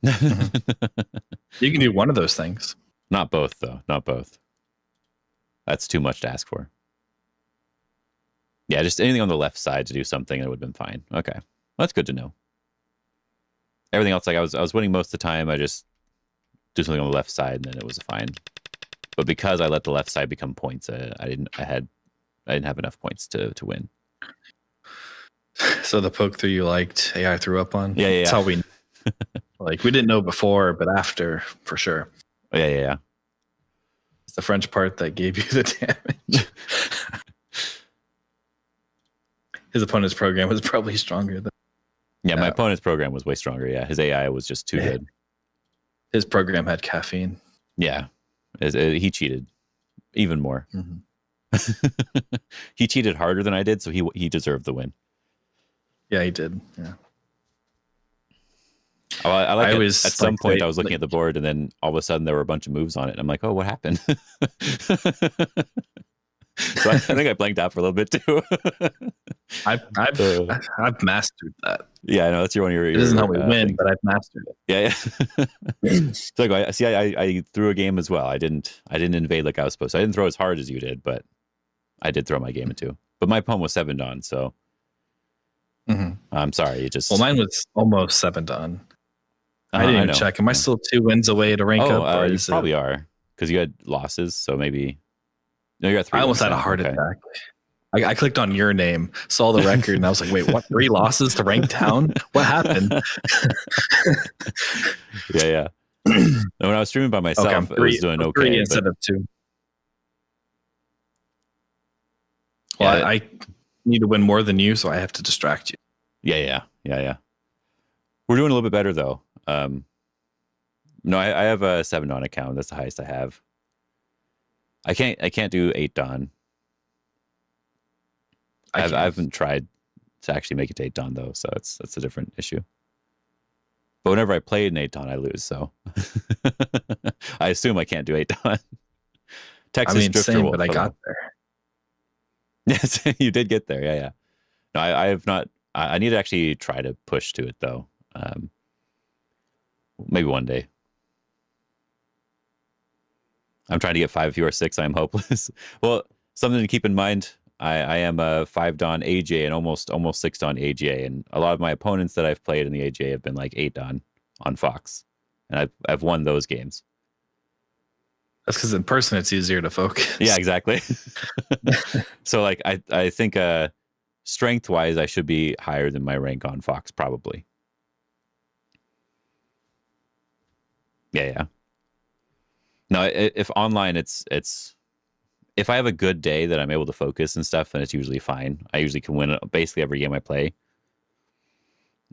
Mm-hmm. You can do one of those things. Not both, though. Not both. That's too much to ask for. Yeah, just anything on the left side to do something, and it would have been fine. Okay, that's good to know. Everything else, like I was winning most of the time. I just do something on the left side, and then it was fine. But because I let the left side become points, I didn't have enough points to win. So the poke through you liked, AI threw up on. Yeah. That's how we like. We didn't know before, but after for sure. Yeah. It's the French part that gave you the damage. His opponent's program was probably stronger than. Yeah, my opponent's program was way stronger. Yeah, his AI was just too good. His program had caffeine. Yeah, he cheated even more. Mm-hmm. He cheated harder than I did, so he deserved the win. Yeah, he did. Yeah. Oh, I at some point I was looking at the board, and then all of a sudden there were a bunch of moves on it. And I'm like, oh, what happened? So I think I blanked out for a little bit too. I've mastered that. Yeah, I know that's one of your. It isn't how we win, but I've mastered it. Yeah. So I threw a game as well. I didn't invade like I was supposed to. I didn't throw as hard as you did, but I did throw my game into. But my opponent was 7 done, so I'm sorry. Mine was almost 7 done. I didn't even check. Am I still 2 wins away to rank up? Or you probably are because you had losses, so maybe. No, you're at 3. I almost had a heart attack. I clicked on your name, saw the record, and I was like, wait, what? 3 losses to rank down? What happened? Yeah. And when I was streaming by myself, I was doing okay. 3 instead of 2. Well, yeah, I need to win more than you, so I have to distract you. Yeah. We're doing a little bit better, though. No, I have a 7 Dawn account. That's the highest I have. I can't do 8 Dawn. I haven't tried to actually make it to 8 Dawn though, so that's a different issue. But whenever I play an 8 Dawn, I lose, so I assume I can't do 8 Dawn. Texas Drifter same, Wolf, but I got there. Yes, you did get there. Yeah. No, I have not. I need to actually try to push to it though. Maybe one day. I'm trying to get 5 fewer 6. I'm hopeless. Well, something to keep in mind. I am a 5 Dawn AJ and almost 6 Dawn AGA, and a lot of my opponents that I've played in the AGA have been like 8 Dawn on Fox, and I've won those games. That's because in person it's easier to focus. Yeah, exactly. So like I think strength wise I should be higher than my rank on Fox probably. Yeah. No, if online it's if I have a good day that I'm able to focus and stuff, then it's usually fine. I usually can win basically every game I play.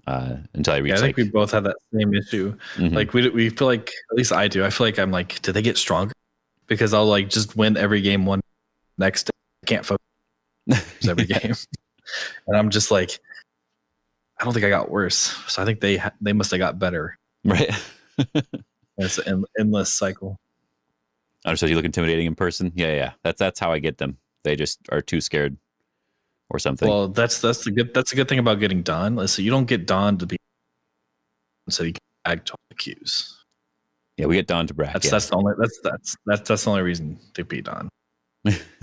Until I reach. Yeah, I think we both have that same issue. Mm-hmm. Like we feel like, at least I do. I feel like I'm like, did they get stronger? Because I'll like just win every game one next day. I can't focus every game, and I'm just like, I don't think I got worse. So I think they must have got better. Right. It's an endless cycle. So you look intimidating in person. Yeah. That's how I get them. They just are too scared, or something. Well, that's a good thing about getting Dawn. So you don't get Dawn to be, so you can ag to the queues. Yeah, we get Dawn to brag. That's the only reason to be Dawn.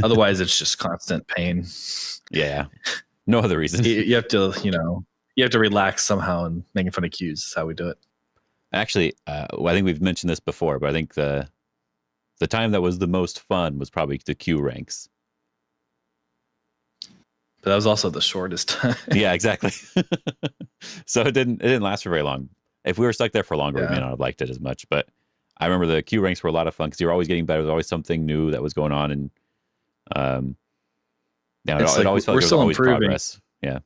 Otherwise, it's just constant pain. Yeah. No other reason. You have to relax somehow, and making fun of queues is how we do it. Actually, I think we've mentioned this before, but I think the time that was the most fun was probably the queue ranks. But that was also the shortest time. Yeah, exactly. So it didn't last for very long. If we were stuck there for longer, we may not have liked it as much. But I remember the queue ranks were a lot of fun because you were always getting better. There was always something new that was going on, and it always felt like there was always progress. Yeah,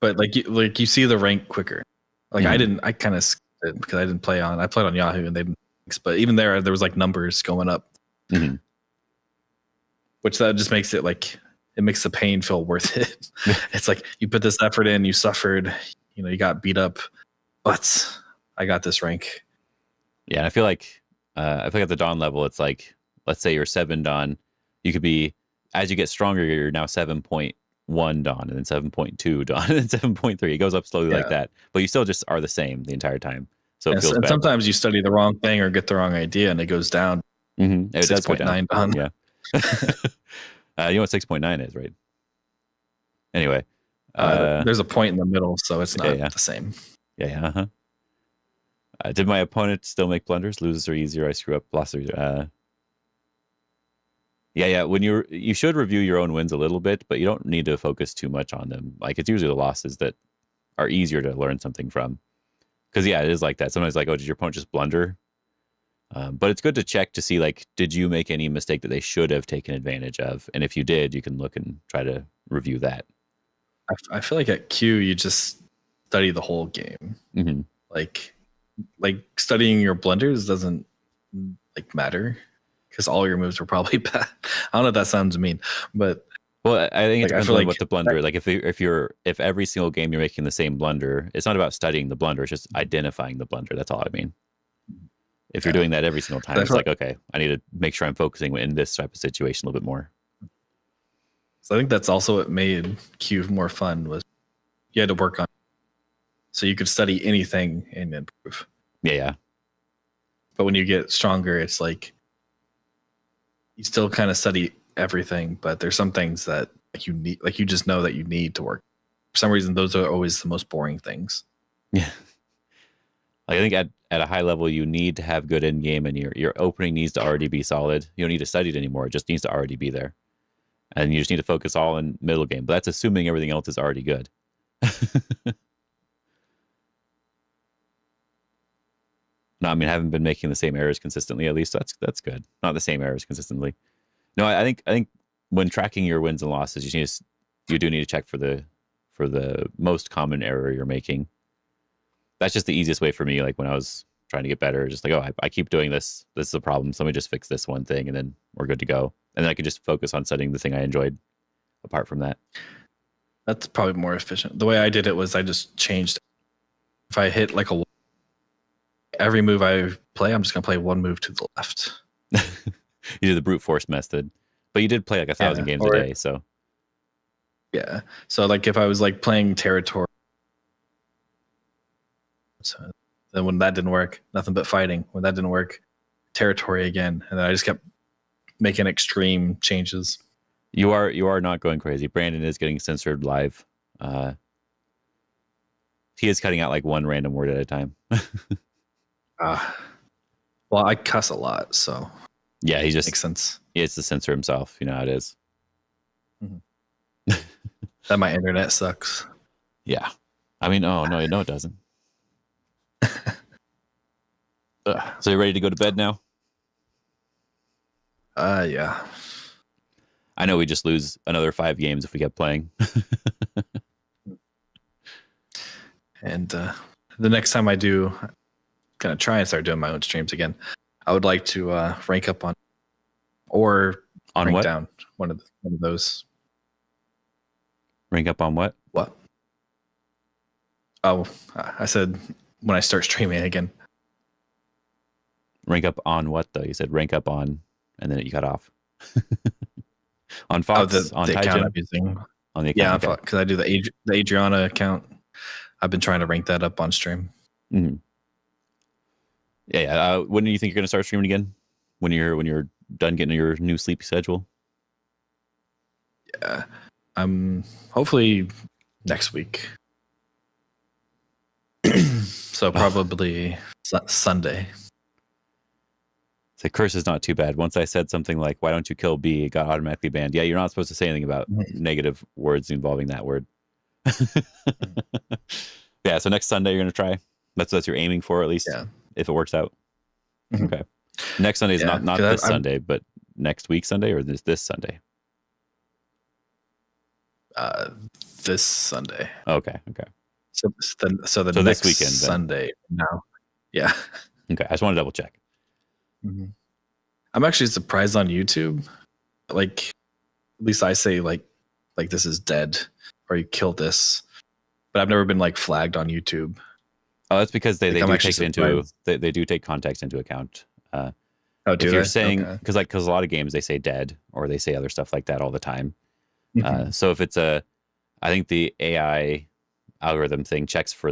but like you see the rank quicker. Like I kind of skipped it because I didn't play on. I played on Yahoo, and but even there was like numbers going up, which that just makes it like. It makes the pain feel worth it. It's like you put this effort in, you suffered, you got beat up, but I got this rank. Yeah, and I feel like at the Dawn level, it's like, let's say you're 7 Dawn, you could be, as you get stronger, you're now 7.1 Dawn, and then 7.2 Dawn, and then 7.3. It goes up slowly like that, but you still just are the same the entire time. So it feels and bad. Sometimes you study the wrong thing or get the wrong idea, and it goes down. It does go down. 6.9 Dawn. Yeah. You know what 6.9 is, right? Anyway. There's a point in the middle, so it's not the same. Yeah. Did my opponent still make blunders? Losers are easier. I screw up. Losses. Yeah. When you should review your own wins a little bit, but you don't need to focus too much on them. Like, it's usually the losses that are easier to learn something from. Because it is like that. Sometimes like, oh, did your opponent just blunder? But it's good to check to see, like, did you make any mistake that they should have taken advantage of? And if you did, you can look and try to review that. I feel like at Q, you just study the whole game. Like studying your blunders doesn't like matter because all your moves are probably bad. I don't know if that sounds mean, but well, I think it depends on what the blunder. Like if every single game you're making the same blunder, it's not about studying the blunder. It's just identifying the blunder. That's all I mean. If you're doing that every single time, it's like, okay, I need to make sure I'm focusing in this type of situation a little bit more. So I think that's also what made Q more fun, was you had to work on it. So you could study anything and improve. Yeah. But when you get stronger, it's like you still kind of study everything, but there's some things that you need, like you just know that you need to work. For some reason, those are always the most boring things. Yeah. Like, I think at a high level, you need to have good end game, and your opening needs to already be solid. You don't need to study it anymore. It just needs to already be there. And you just need to focus all in middle game. But that's assuming everything else is already good. No, I mean, I haven't been making the same errors consistently. At least that's good. Not the same errors consistently. No, I think when tracking your wins and losses, you do need to check for the most common error you're making. That's just the easiest way for me. Like when I was trying to get better, just like, oh, I keep doing this. This is a problem. So let me just fix this one thing, and then we're good to go. And then I could just focus on studying the thing I enjoyed apart from that. That's probably more efficient. The way I did it was I just changed. If I hit like every move I play, I'm just gonna play one move to the left. You did the brute force method, but you did play like 1,000 games a day, so yeah. So like if I was like playing territory, so then when that didn't work, nothing but fighting. When that didn't work, territory again, and then I just kept making extreme changes. You are not going crazy. Brandon is getting censored live. He is cutting out like one random word at a time. Well, I cuss a lot, so yeah, he just makes sense. He has to censor himself. You know how it is. Mm-hmm. That my internet sucks. Yeah, I mean, no, it doesn't. So you ready to go to bed now? Yeah. I know we just lose another 5 games if we kept playing. And the next time I do, I'm gonna try and start doing my own streams again. I would like to rank up on, or on rank what? down one of those. Rank up on what? What? Oh, I said when I start streaming again. Rank up on what though? You said rank up on, and then you cut off. On Fox, on the account I'm using. On the account, yeah, because I do the Adriana account. I've been trying to rank that up on stream. Mm-hmm. Yeah. When do you think you're gonna start streaming again? When you're done getting your new sleep schedule? Yeah, hopefully next week. So probably Sunday. The curse is not too bad. Once I said something like, "Why don't you kill B?" it got automatically banned. Yeah, you're not supposed to say anything about negative words involving that word. Yeah, so next Sunday you're gonna try. That's what you're aiming for, at least. Yeah. If it works out. Mm-hmm. Okay. Next Sunday is not this Sunday, but next week Sunday, or this Sunday. This Sunday. Okay. So the next this weekend, Sunday now. Yeah. Okay. I just want to double check. Mm-hmm. I'm actually surprised on YouTube. Like, at least I say like this is dead or you killed this, but I've never been like flagged on YouTube. Oh, that's because they do take they do take context into account. If you're saying because a lot of games they say dead or they say other stuff like that all the time. Mm-hmm. So if it's I think the AI algorithm thing checks for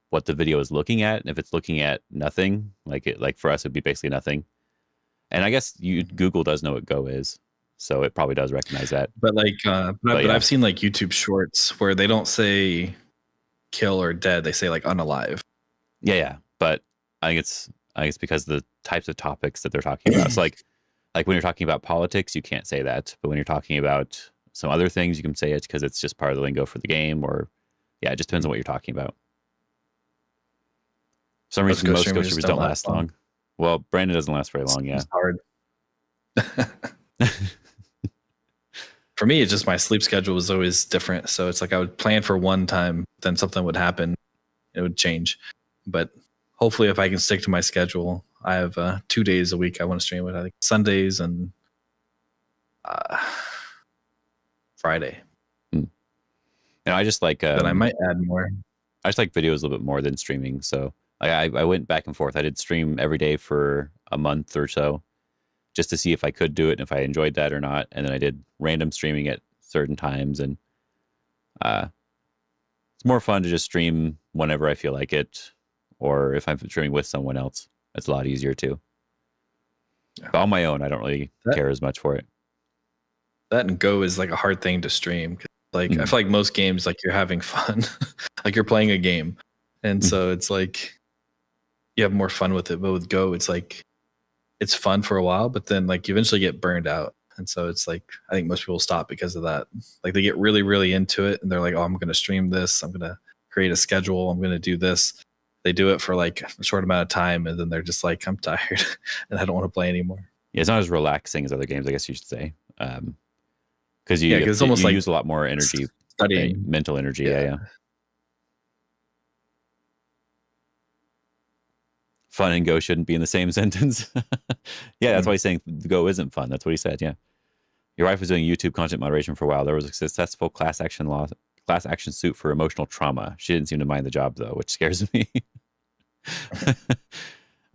what the video is looking at, and if it's looking at nothing, like for us it'd be basically nothing. And I guess Google does know what Go is, so it probably does recognize that. But I've seen like YouTube shorts where they don't say kill or dead; they say like unalive. Yeah. But I think it's because of the types of topics that they're talking about. So like when you're talking about politics, you can't say that, but when you're talking about some other things, you can say it because it's just part of the lingo for the game. Or it just depends on what you're talking about. For some reason, most Go streamers don't last long. Well, Brandon doesn't last very long. It's hard. For me, it's just my sleep schedule was always different. So it's like I would plan for one time, then something would happen, it would change. But hopefully, if I can stick to my schedule, I have 2 days a week I want to stream with. I think Sundays and Friday. And I just like. Then I might add more. I just like videos a little bit more than streaming. So I went back and forth. I did stream every day for a month or so, just to see if I could do it and if I enjoyed that or not. And then I did random streaming at certain times, and it's more fun to just stream whenever I feel like it, or if I'm streaming with someone else. It's a lot easier too. Yeah. But on my own, I don't really care as much for it. That and Go is like a hard thing to stream. Like I feel like most games, like you're having fun, like you're playing a game, and so it's like you have more fun with it. But with Go, it's like it's fun for a while, but then like you eventually get burned out, and so it's like I think most people stop because of that. Like they get really, really into it, and they're like, "Oh, I'm going to stream this. I'm going to create a schedule. I'm going to do this." They do it for like a short amount of time, and then they're just like, "I'm tired, and I don't want to play anymore." Yeah, it's not as relaxing as other games, I guess you should say. Because you use a lot more energy, studying, mental energy. Yeah. Fun and Go shouldn't be in the same sentence. That's why he's saying Go isn't fun. That's what he said. Yeah. Your wife was doing YouTube content moderation for a while. There was a successful class action class action suit for emotional trauma. She didn't seem to mind the job though, which scares me.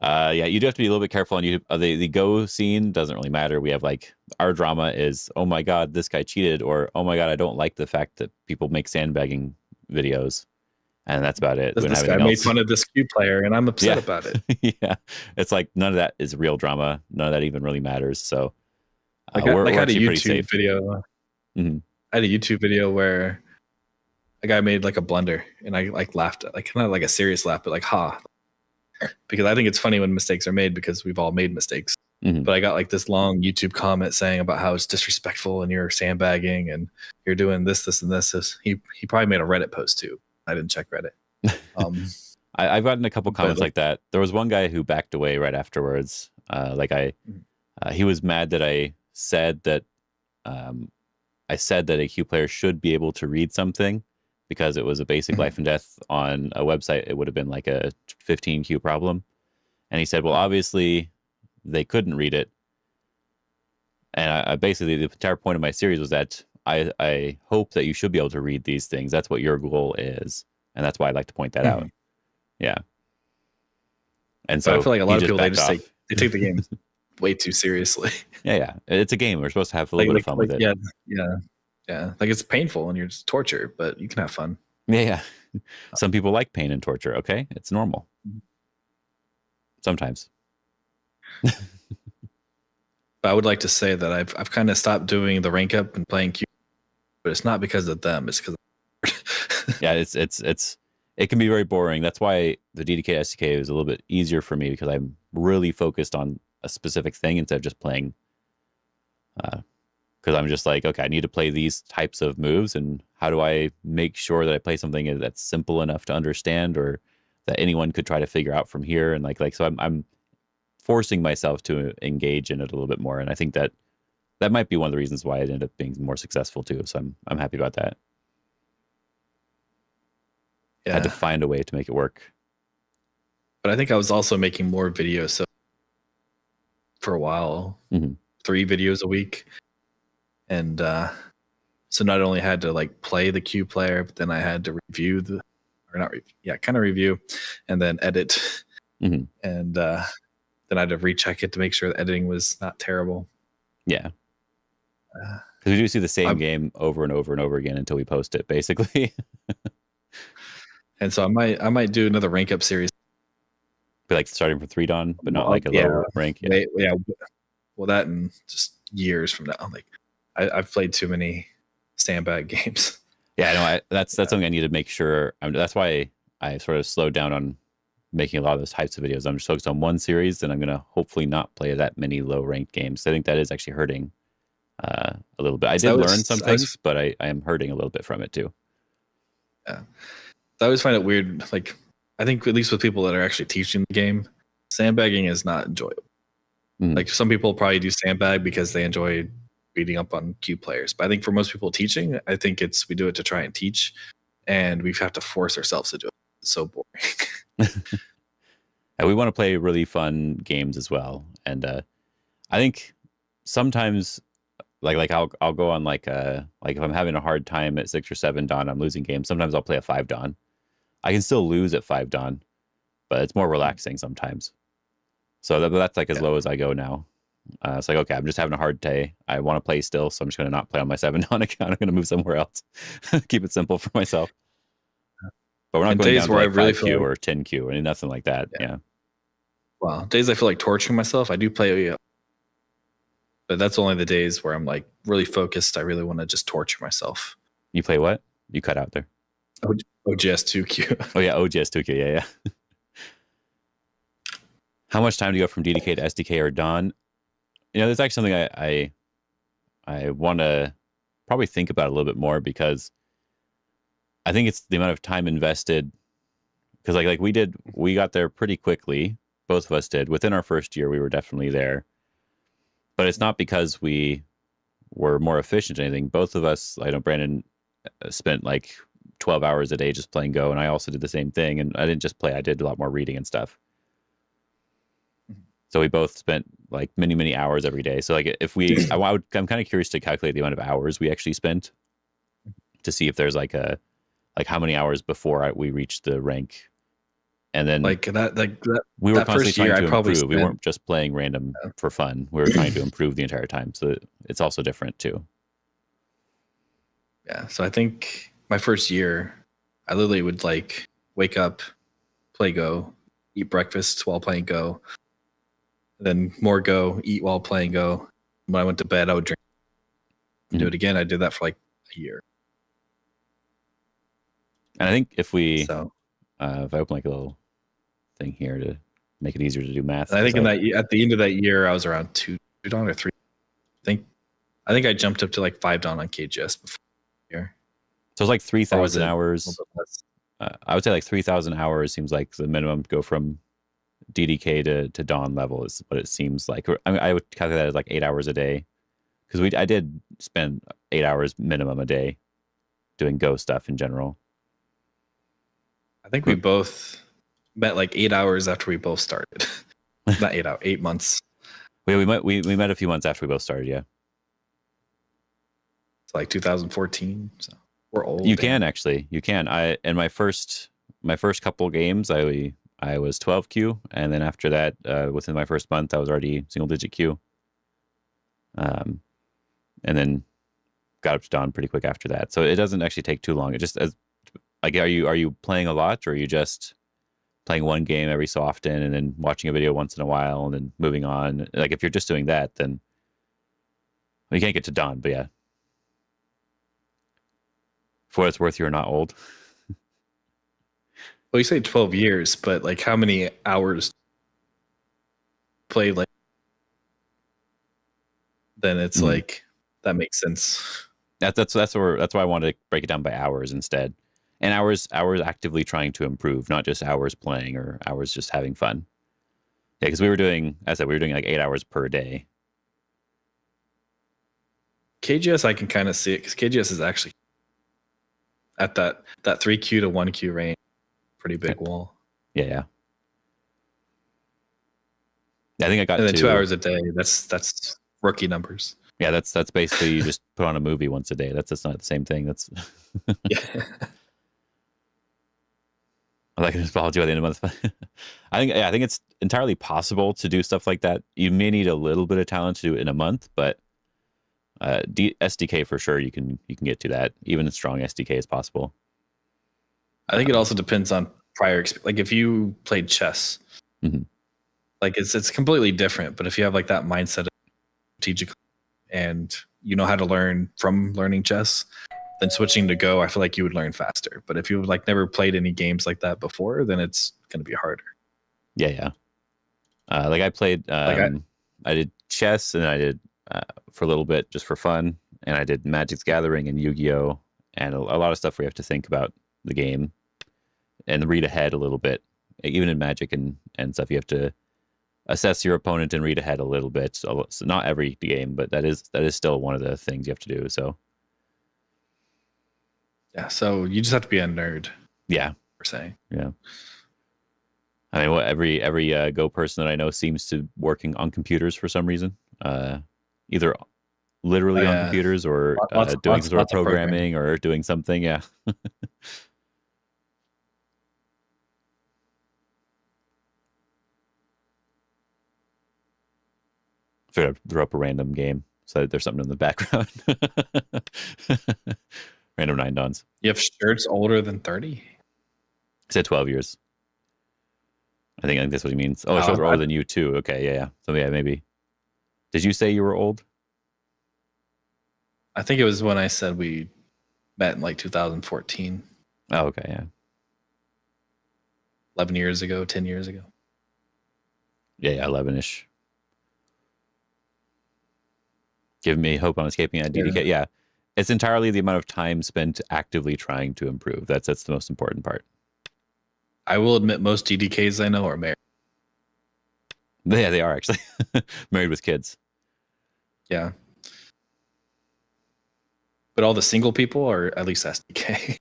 Yeah, you do have to be a little bit careful on YouTube. The go scene doesn't really matter. We have like our drama is, oh my god, this guy cheated, or oh my god, I don't like the fact that people make sandbagging videos, and that's about it. This guy made fun of this Q player, and I'm upset about it. Yeah, it's like none of that is real drama. None of that even really matters. So I had a YouTube video. Mm-hmm. I had a YouTube video where a guy made like a blunder, and I like laughed at, like, not like a serious laugh, but like ha. Because I think it's funny when mistakes are made, because we've all made mistakes. Mm-hmm. But I got like this long YouTube comment saying about how it's disrespectful and you're sandbagging and you're doing this, and this. He probably made a Reddit post too. I didn't check Reddit. I've gotten a couple comments like that. There was one guy who backed away right afterwards. He was mad that I said that a Q player should be able to read something, because it was a basic life and death on a website. It would have been like a 15 Q problem. And he said, well, obviously they couldn't read it. And I basically, the entire point of my series was that I hope that you should be able to read these things. That's what your goal is. And that's why I'd like to point that out. Yeah. And so I feel like a lot of people, they take the game way too seriously. Yeah. It's a game. We're supposed to have a little bit of fun with it. Yeah. Like, it's painful and you're just torture, but you can have fun. Yeah. Some people like pain and torture. Okay. It's normal. Sometimes. But I would like to say that I've kind of stopped doing the rank up and playing Q, but it's not because of them. It's because yeah, it can be very boring. That's why the DDK SDK is a little bit easier for me, because I'm really focused on a specific thing instead of just playing. Because I'm just like, okay, I need to play these types of moves, and how do I make sure that I play something that's simple enough to understand, or that anyone could try to figure out from here, and so I'm forcing myself to engage in it a little bit more, and I think that might be one of the reasons why it ended up being more successful too. So I'm happy about that. Yeah. I had to find a way to make it work. But I think I was also making more videos, so for a while, 3 videos a week. And so not only had to like play the Q player, but then I had to review review and then edit. And then I had to recheck it to make sure the editing was not terrible. Yeah. Because we do see the same game over and over and over again until we post it, basically. And so I might do another rank up series. Be like starting from 3 Dawn, but not like a lower rank. Yeah. Well, that and just years from now. Like, I've played too many sandbag games. Yeah, no, that's something I need to make sure. That's why I sort of slowed down on making a lot of those types of videos. I'm just focused on one series, and I'm going to hopefully not play that many low ranked games. I think that is actually hurting a little bit. I did learn some things, but I am hurting a little bit from it too. Yeah. I always find it weird. Like, I think at least with people that are actually teaching the game, sandbagging is not enjoyable. Like, some people probably do sandbag because they enjoy beating up on Q players. But I think for most people teaching, I think we do it to try and teach, and we have to force ourselves to do it. It's so boring. And we want to play really fun games as well. And I think sometimes like I'll go on like if I'm having a hard time at 6 or 7 Dawn, I'm losing games. Sometimes I'll play a 5 Dawn. I can still lose at 5 Dawn, but it's more relaxing sometimes. So that's like as low as I go now. It's like, okay, I'm just having a hard day. I want to play still, so I'm just going to not play on my 7 Dawn account. I'm going to move somewhere else. Keep it simple for myself. But we're not going down to like 5Q or 10Q or nothing like that. Yeah. Wow. Days I feel like torturing myself, I do play, but that's only the days where I'm like really focused. I really want to just torture myself. You play what? You cut out there. OGS2Q. Oh yeah, OGS2Q. Yeah. How much time do you go from DDK to SDK or Dawn? There's actually something I want to probably think about a little bit more, because I think it's the amount of time invested. Because like we got there pretty quickly. Both of us did. Within our first year, we were definitely there. But it's not because we were more efficient or anything. Both of us, I know Brandon spent like 12 hours a day just playing Go, and I also did the same thing. And I didn't just play, I did a lot more reading and stuff. So we both spent like many, many hours every day. So like if I'm kind of curious to calculate the amount of hours we actually spent to see if there's like how many hours before we reach the rank, and then Like that we were that constantly first year, trying I to probably improve. We spent- weren't just playing random for fun. We were trying to improve the entire time. So it's also different too. Yeah. So I think my first year, I literally would like wake up, play Go, eat breakfast while playing Go, then more Go, eat while playing Go. When I went to bed, I would drink. Do it again. I did that for like a year. And I think if I open like a little thing here to make it easier to do math, I think at the end of that year, I was around 2 Dawn or 3. I think I jumped up to like 5 Dawn on KGS before here. So it's like 3,000 A hours. I would say like 3,000 hours seems like the minimum to go from DDK to Dawn level is what it seems like. I mean, I would calculate that as like 8 hours a day, because I did spend 8 hours minimum a day doing Go stuff in general. I think we both met like 8 hours after we both started. Not 8 hours, 8 months. We met a few months after we both started. Yeah, it's like 2014. So we're old. You can in my first couple games, I was 12 Q, and then after that, within my first month, I was already single digit Q. And then got up to Dawn pretty quick after that. So it doesn't actually take too long. It just are you playing a lot, or are you just playing one game every so often and then watching a video once in a while and then moving on? Like if you're just doing that, then you can't get to Dawn. But yeah, for what it's worth, you're not old. Well, you say 12 years, but like how many hours play like? Then it's like that makes sense. That's why I wanted to break it down by hours instead, and hours actively trying to improve, not just hours playing or hours just having fun. Yeah, because we were doing like 8 hours per day. KGS, I can kind of see it because KGS is actually at that 3Q to 1Q range, pretty big wall. Yeah. I think I got and then 2 hours a day. That's rookie numbers. Yeah, that's basically you just put on a movie once a day. That's not the same thing. That's yeah. I can just follow you by the end of the month. I think it's entirely possible to do stuff like that. You may need a little bit of talent to do it in a month, but SDK for sure you can get to that. Even a strong SDK is possible. I think it also depends on prior experience. Like if you played chess, like it's completely different. But if you have like that mindset of strategic and you know how to learn from learning chess, then switching to Go, I feel like you would learn faster. But if you've like never played any games like that before, then it's going to be harder. Yeah. Like I played, I did chess, and I did for a little bit just for fun, and I did Magic's Gathering and Yu-Gi-Oh, and a lot of stuff where you have to think about the game and read ahead a little bit. Even in Magic and stuff, you have to assess your opponent and read ahead a little bit. So not every game, but that is still one of the things you have to do. So yeah, so you just have to be a nerd. Yeah, we're saying. Yeah. I mean, every Go person that I know seems to working on computers for some reason. Either literally on computers or doing some sort of programming or doing something. Yeah. Figured I'd throw up a random game so that there's something in the background. Random 9 Dawns. You have shirts older than 30? I said 12 years. I think that's what he means. Oh, shirts are older than you too. Okay, yeah. So yeah, maybe. Did you say you were old? I think it was when I said we met in like 2014. Oh, okay, yeah. 11 years ago, 10 years ago. Yeah, 11-ish. Give me hope on escaping at DDK. Yeah. It's entirely the amount of time spent actively trying to improve. That's the most important part. I will admit most DDKs I know are married. Yeah, they are actually. Married with kids. Yeah. But all the single people are at least SDK.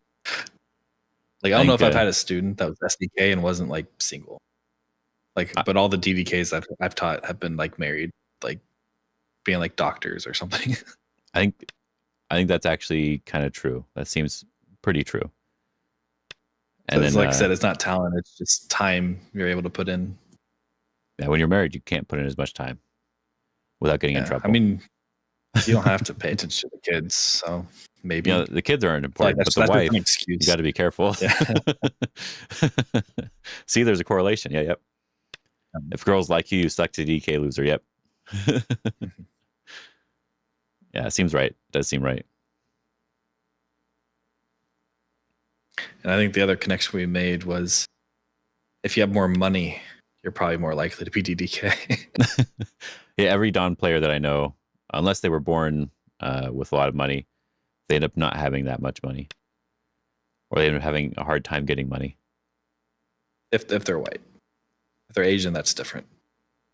Like, I don't know if I've had a student that was SDK and wasn't like single. Like, but all the DDKs that I've taught have been like married, like being like doctors or something. I I think that's actually kind of true. That seems pretty true. And then, like I said, it's not talent; it's just time you're able to put in. Yeah, when you're married, you can't put in as much time without getting in trouble. I mean, you don't have to pay attention to the kids, so maybe the kids aren't important, but the wife, you got to be careful. Yeah. See, there's a correlation. Yeah, yep. If girls like you, you suck to DK loser. Yep. Yeah, it seems right. It does seem right. And I think the other connection we made was if you have more money, you're probably more likely to be DDK. Yeah, every Dawn player that I know, unless they were born with a lot of money, they end up not having that much money. Or they end up having a hard time getting money. If they're white. If they're Asian, that's different.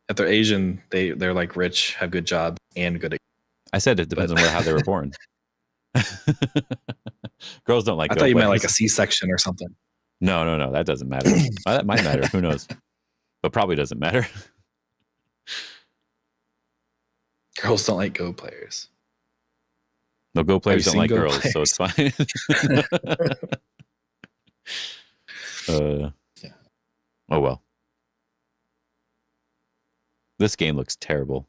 If they're Asian, they're like rich, have good jobs, and good. I said it depends on how they were born. Girls don't like. I thought you meant like a C-section or something. No, that doesn't matter. That might matter. Who knows? But probably doesn't matter. Girls don't like Go players. No, Go players don't like girls, so it's fine. Yeah. Oh well. This game looks terrible.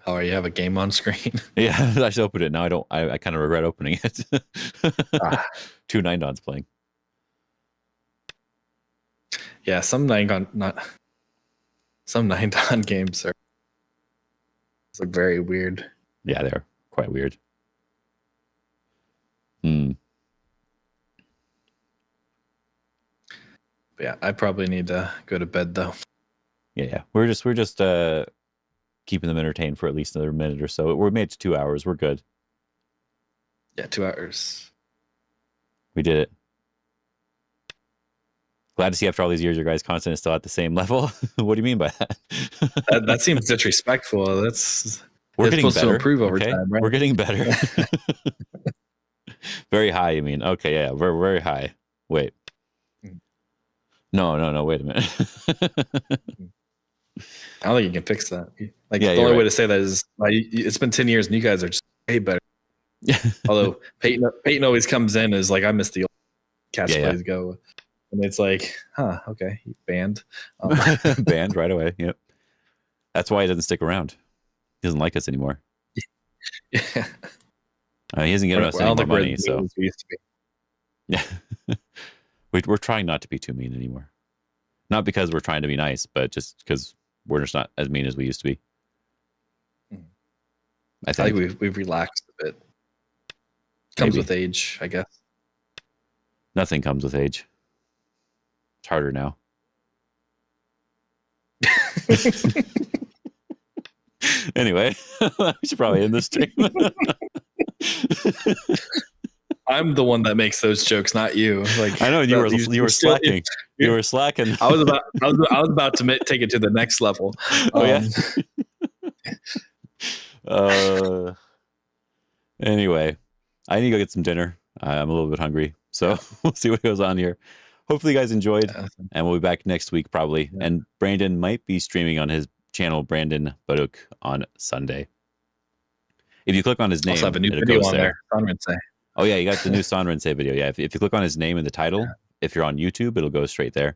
Oh, you have a game on screen? Yeah, I should open it now. I kind of regret opening it. 2 9-Dons playing. Yeah, some 9-Don games look very weird. Yeah, they're quite weird. But yeah, I probably need to go to bed though. Yeah. We're just keeping them entertained for at least another minute or so. We're made to 2 hours. We're good. Yeah, 2 hours. We did it. Glad to see after all these years your guys' content is still at the same level. What do you mean by that? that seems disrespectful. We're getting better. To improve over time, right? We're getting better. Very high, you mean? Okay, yeah, we're very high. Wait. No, wait a minute. I don't think you can fix that. Like the only way to say that is it's been 10 years and you guys are just way better. Although Peyton always comes in as like, I miss the old Cats Plays Go. And it's like, okay, banned. Banned right away. Yep. That's why he doesn't stick around. He doesn't like us anymore. Yeah. He isn't getting us any more money, so we used to be. Yeah. We're trying not to be too mean anymore. Not because we're trying to be nice, but just because we're just not as mean as we used to be. I think we've relaxed a bit. Comes with age, I guess. Nothing comes with age. It's harder now. Anyway, we should probably end this stream. I'm the one that makes those jokes, not you. Like I know you were slacking. You were slacking. I was about to take it to the next level. Oh yeah. Anyway, I need to go get some dinner. I'm a little bit hungry, so we'll see what goes on here. Hopefully you guys enjoyed, and we'll be back next week probably. Yeah. And Brandon might be streaming on his channel, Brandon Baduk, on Sunday. If you click on his name, also have a new video on there. Oh yeah, you got the new Sanrense video. Yeah, if you click on his name in the title, if you're on YouTube, it'll go straight there.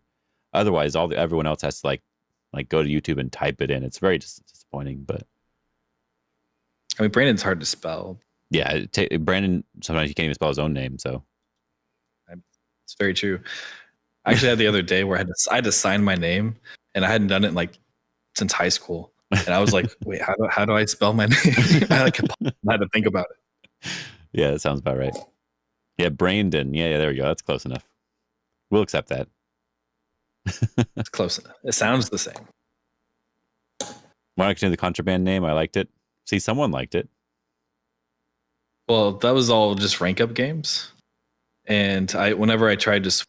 Otherwise, everyone else has to like go to YouTube and type it in. It's very disappointing, but I mean, Brandon's hard to spell. Yeah, Brandon sometimes he can't even spell his own name. So it's very true. I actually had the other day where I had to sign my name, and I hadn't done it since high school, and I was like, wait, how do I spell my name? I had to think about it. Yeah, that sounds about right. Yeah, Brandon. Yeah, there we go. That's close enough. We'll accept that. It's close enough. It sounds the same. When I continue the contraband name, I liked it. See, someone liked it. Well, that was all just rank up games, and whenever I tried to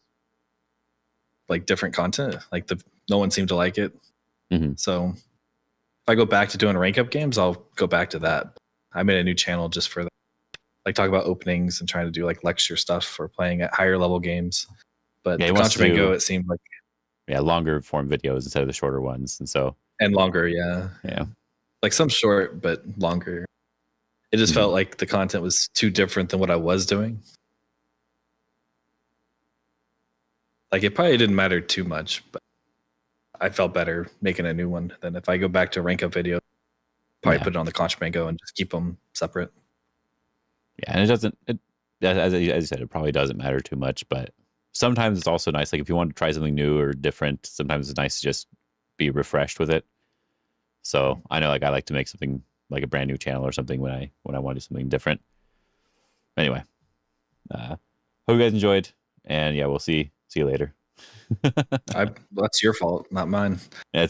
different content, no one seemed to like it. Mm-hmm. So if I go back to doing rank up games, I'll go back to that. I made a new channel just for that. Talk about openings and trying to do lecture stuff for playing at higher level games. But the Contraband Go, it seemed like longer form videos instead of the shorter ones, and longer, yeah. Like some short but longer. It just felt like the content was too different than what I was doing. Like it probably didn't matter too much, but I felt better making a new one than if I go back to rank up video. Probably put it on the Contraband Go and just keep them separate. Yeah, and it doesn't. As I said, it probably doesn't matter too much, but sometimes it's also nice. Like if you want to try something new or different, sometimes it's nice to just be refreshed with it. So I know, like I like to make something like a brand new channel or something when I want to do something different. Anyway, hope you guys enjoyed, and yeah, we'll see you later. That's your fault, not mine. Yeah,